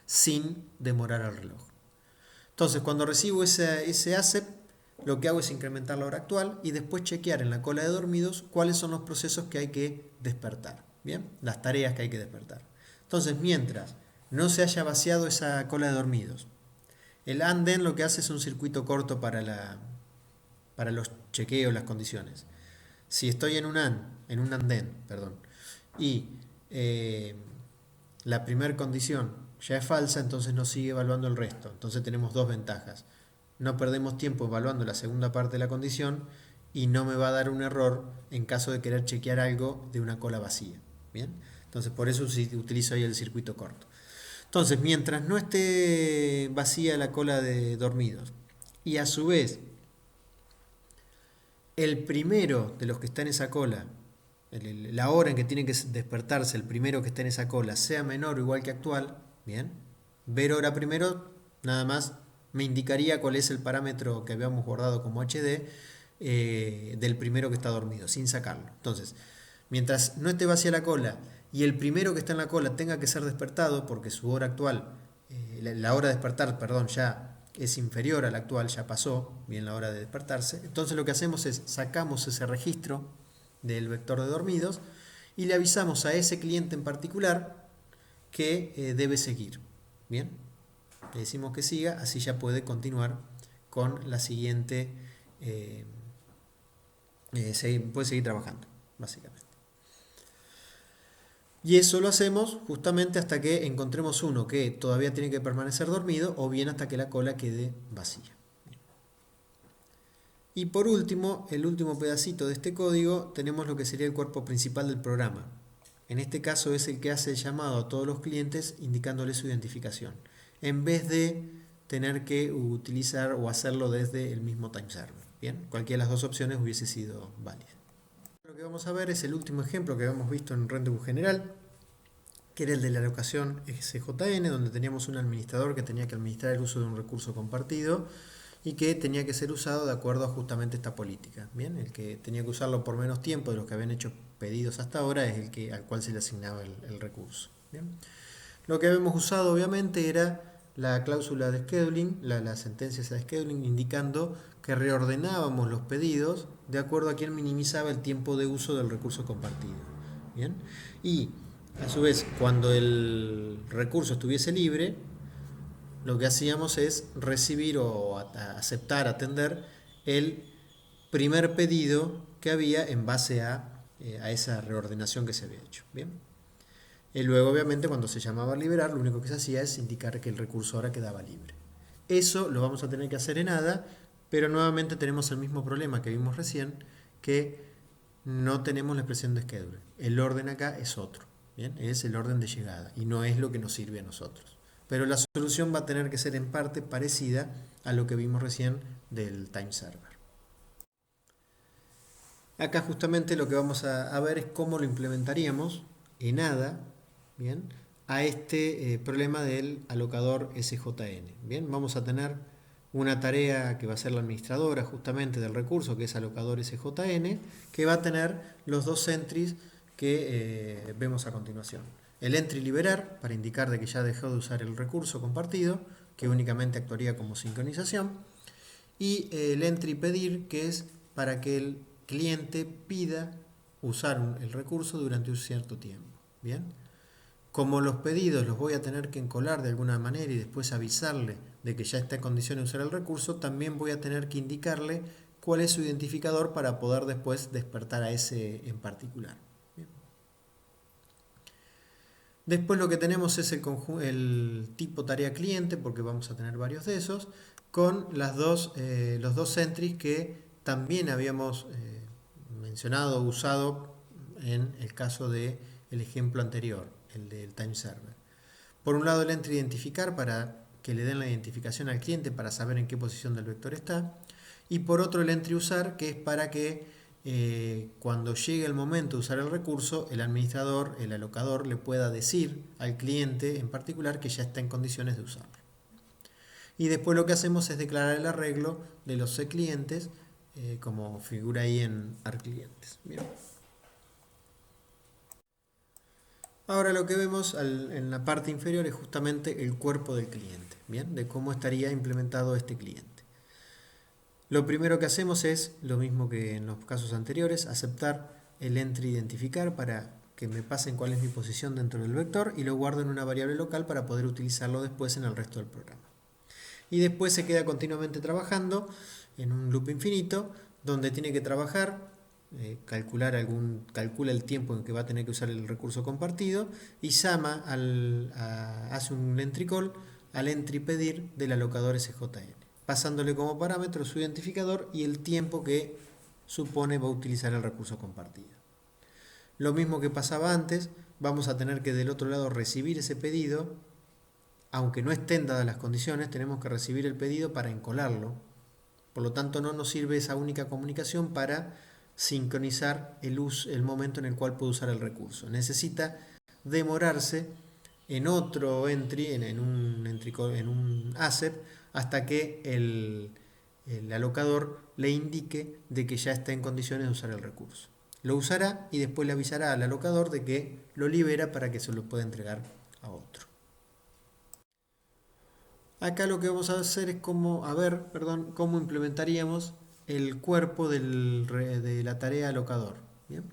Sin demorar al reloj. Entonces, cuando recibo ese asset, lo que hago es incrementar la hora actual y después chequear en la cola de dormidos cuáles son los procesos que hay que despertar. ¿Bien? Las tareas que hay que despertar. Entonces, mientras no se haya vaciado esa cola de dormidos, el anden lo que hace es un circuito corto para los chequeos, las condiciones. Si estoy en un anden, y la primera condición ya es falsa, entonces no sigue evaluando el resto. Entonces tenemos dos ventajas. No perdemos tiempo evaluando la segunda parte de la condición y no me va a dar un error en caso de querer chequear algo de una cola vacía. ¿Bien? Entonces por eso utilizo ahí el circuito corto. Entonces, mientras no esté vacía la cola de dormidos y a su vez el primero de los que está en esa cola, la hora en que tiene que despertarse el primero que está en esa cola, sea menor o igual que actual, bien, ver hora primero nada más me indicaría cuál es el parámetro que habíamos guardado como HD del primero que está dormido, sin sacarlo. Entonces, Mientras no esté vacía la cola y el primero que está en la cola tenga que ser despertado porque su hora actual, la hora de despertar, perdón, ya es inferior a la actual, ya pasó bien la hora de despertarse, entonces lo que hacemos es sacamos ese registro del vector de dormidos y le avisamos a ese cliente en particular que debe seguir. Bien, le decimos que siga, así ya puede continuar con la siguiente, puede seguir trabajando, básicamente. Y eso lo hacemos justamente hasta que encontremos uno que todavía tiene que permanecer dormido o bien hasta que la cola quede vacía. Y por último, el último pedacito de este código, tenemos lo que sería el cuerpo principal del programa. En este caso es el que hace el llamado a todos los clientes indicándoles su identificación, en vez de tener que utilizar o hacerlo desde el mismo time server. Bien, cualquiera de las dos opciones hubiese sido válida. Lo que vamos a ver es el último ejemplo que habíamos visto en Rendezvous general, que era el de la alocación SJN, donde teníamos un administrador que tenía que administrar el uso de un recurso compartido y que tenía que ser usado de acuerdo a justamente esta política. Bien, el que tenía que usarlo por menos tiempo de los que habían hecho pedidos hasta ahora es al cual se le asignaba el recurso. Bien. Lo que habíamos usado obviamente era la cláusula de scheduling, la sentencia de scheduling, indicando que reordenábamos los pedidos de acuerdo a quien minimizaba el tiempo de uso del recurso compartido. Bien. Y a su vez, cuando el recurso estuviese libre, lo que hacíamos es recibir o aceptar, atender el primer pedido que había en base a esa reordenación que se había hecho. Bien. Y luego, obviamente, cuando se llamaba a liberar, lo único que se hacía es indicar que el recurso ahora quedaba libre. Eso lo vamos a tener que hacer en ADA, pero nuevamente tenemos el mismo problema que vimos recién, que no tenemos la expresión de schedule. El orden acá es otro, ¿bien? Es el orden de llegada y no es lo que nos sirve a nosotros. Pero la solución va a tener que ser en parte parecida a lo que vimos recién del time server. Acá justamente lo que vamos a ver es cómo lo implementaríamos en ADA, ¿bien? A este problema del alocador SJN. Bien, vamos a tener una tarea que va a ser la administradora justamente del recurso, que es alocador SJN, que va a tener los dos entries que vemos a continuación. El entry liberar, para indicar de que ya dejó de usar el recurso compartido, que únicamente actuaría como sincronización, y el entry pedir, que es para que el cliente pida usar el recurso durante un cierto tiempo. Bien. Como los pedidos los voy a tener que encolar de alguna manera y después avisarle de que ya está en condiciones de usar el recurso, también voy a tener que indicarle cuál es su identificador para poder después despertar a ese en particular. Bien. Después lo que tenemos es el tipo tarea cliente, porque vamos a tener varios de esos, con los dos entries que también habíamos mencionado o usado en el caso del ejemplo anterior, el del time server. Por un lado el entry identificar para que le den la identificación al cliente para saber en qué posición del vector está, y por otro el entry usar, que es para que cuando llegue el momento de usar el recurso, el administrador, el alocador, le pueda decir al cliente en particular que ya está en condiciones de usarlo. Y después lo que hacemos es declarar el arreglo de los clientes como figura ahí en ArcClientes. Bien. Ahora lo que vemos en la parte inferior es justamente el cuerpo del cliente, ¿bien? De cómo estaría implementado este cliente. Lo primero que hacemos es, lo mismo que en los casos anteriores, aceptar el entry identificar para que me pasen cuál es mi posición dentro del vector y lo guardo en una variable local para poder utilizarlo después en el resto del programa. Y después se queda continuamente trabajando en un loop infinito donde tiene que trabajar, calcula el tiempo en que va a tener que usar el recurso compartido y llama hace un entry call al entry pedir del alocador SJN, pasándole como parámetro su identificador y el tiempo que supone va a utilizar el recurso compartido. Lo mismo que pasaba antes, vamos a tener que del otro lado recibir ese pedido. Aunque no estén dadas las condiciones, tenemos que recibir el pedido para encolarlo. Por lo tanto, no nos sirve esa única comunicación para sincronizar el momento en el cual puedo usar el recurso. Necesita demorarse en otro entry, en un ASEP, hasta que el alocador le indique de que ya está en condiciones de usar el recurso. lo usará y después le avisará al alocador de que lo libera para que se lo pueda entregar a otro. Acá lo que vamos a hacer es cómo implementaríamos el cuerpo de la tarea alocador. ¿Bien?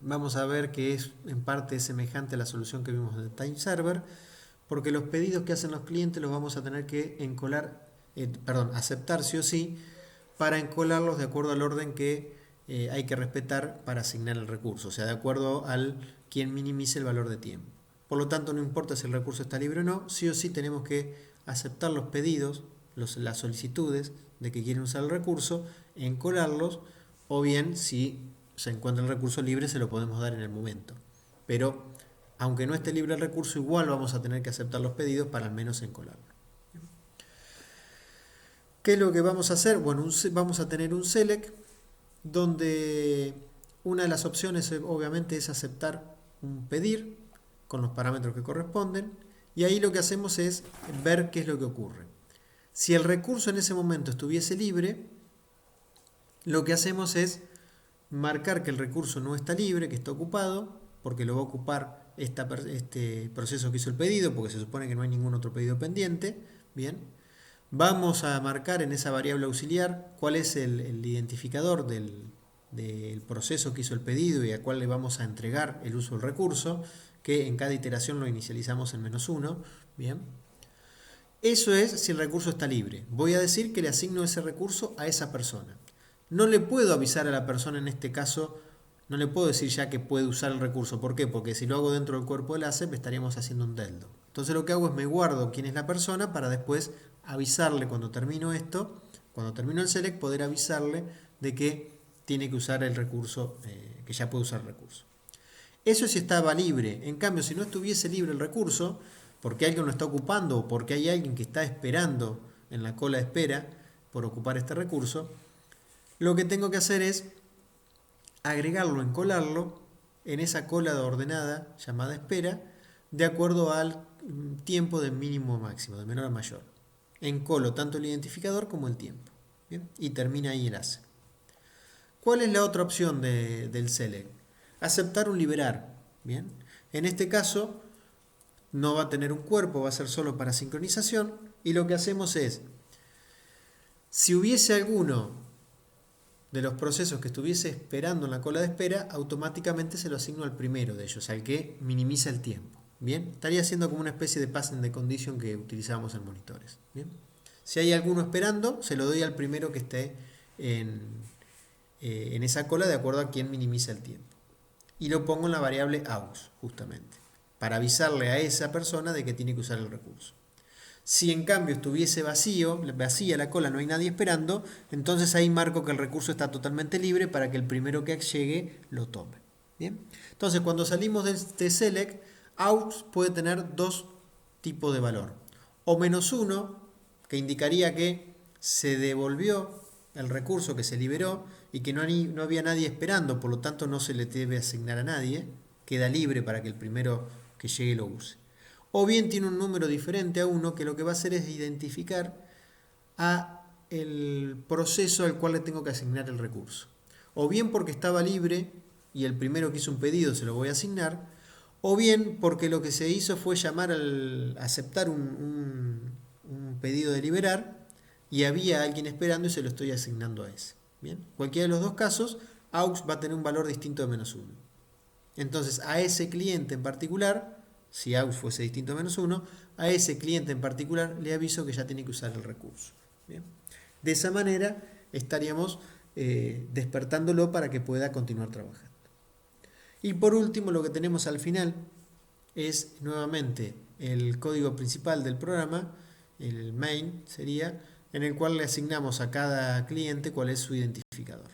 Vamos a ver que es en parte semejante a la solución que vimos de Time Server, porque los pedidos que hacen los clientes los vamos a tener que aceptar sí o sí, para encolarlos de acuerdo al orden que hay que respetar para asignar el recurso, o sea, de acuerdo al quien minimice el valor de tiempo. Por lo tanto, no importa si el recurso está libre o no, sí o sí tenemos que aceptar los pedidos, las solicitudes de que quieren usar el recurso, encolarlos, o bien si se encuentra el recurso libre se lo podemos dar en el momento. Pero aunque no esté libre el recurso, igual vamos a tener que aceptar los pedidos para al menos encolarlo. ¿Qué es lo que vamos a hacer? Bueno, vamos a tener un select donde una de las opciones obviamente es aceptar un pedir con los parámetros que corresponden, y ahí lo que hacemos es ver qué es lo que ocurre. Si el recurso en ese momento estuviese libre, lo que hacemos es marcar que el recurso no está libre, que está ocupado, porque lo va a ocupar este proceso que hizo el pedido, porque se supone que no hay ningún otro pedido pendiente. Bien, vamos a marcar en esa variable auxiliar cuál es el identificador del proceso que hizo el pedido y a cuál le vamos a entregar el uso del recurso, que en cada iteración lo inicializamos en -1. Bien, eso es si el recurso está libre. Voy a decir que le asigno ese recurso a esa persona. No le puedo avisar a la persona en este caso, no le puedo decir ya que puede usar el recurso. ¿Por qué? Porque si lo hago dentro del cuerpo del ACEP estaríamos haciendo un deldo. Entonces lo que hago es me guardo quién es la persona para después avisarle cuando termino esto, cuando termino el select, poder avisarle de que tiene que usar el recurso, que ya puede usar el recurso. Eso si estaba libre. En cambio, si no estuviese libre el recurso, porque alguien lo está ocupando o porque hay alguien que está esperando en la cola de espera por ocupar este recurso, lo que tengo que hacer es agregarlo, encolarlo en esa cola ordenada llamada espera, de acuerdo al tiempo de mínimo a máximo, de menor a mayor. Encolo tanto el identificador como el tiempo. ¿Bien? Y termina ahí el ACE. ¿Cuál es la otra opción del select? Aceptar un liberar. ¿Bien? En este caso no va a tener un cuerpo, va a ser solo para sincronización, y lo que hacemos es, si hubiese alguno de los procesos que estuviese esperando en la cola de espera, automáticamente se lo asigno al primero de ellos, al que minimiza el tiempo. Bien, estaría haciendo como una especie de passing de condition que utilizamos en monitores. Bien, si hay alguno esperando, se lo doy al primero que esté en esa cola de acuerdo a quien minimiza el tiempo. Y lo pongo en la variable aux, justamente, para avisarle a esa persona de que tiene que usar el recurso. Si en cambio estuviese vacía la cola, no hay nadie esperando, entonces ahí marco que el recurso está totalmente libre para que el primero que llegue lo tome. ¿Bien? Entonces cuando salimos de este select, aux puede tener dos tipos de valor. O -1, que indicaría que se devolvió el recurso que se liberó y que no había nadie esperando, por lo tanto no se le debe asignar a nadie, queda libre para que el primero que llegue lo use. O bien tiene un número diferente a 1 que lo que va a hacer es identificar a el proceso al cual le tengo que asignar el recurso. O bien porque estaba libre y el primero que hizo un pedido se lo voy a asignar, o bien porque lo que se hizo fue llamar al aceptar un pedido de liberar y había alguien esperando y se lo estoy asignando a ese. Bien, cualquiera de los dos casos, aux va a tener un valor distinto de -1. Entonces a ese cliente en particular, si aux fuese distinto a -1, a ese cliente en particular le aviso que ya tiene que usar el recurso. Bien. De esa manera estaríamos despertándolo para que pueda continuar trabajando. Y por último, lo que tenemos al final es nuevamente el código principal del programa, el main sería, en el cual le asignamos a cada cliente cuál es su identificador.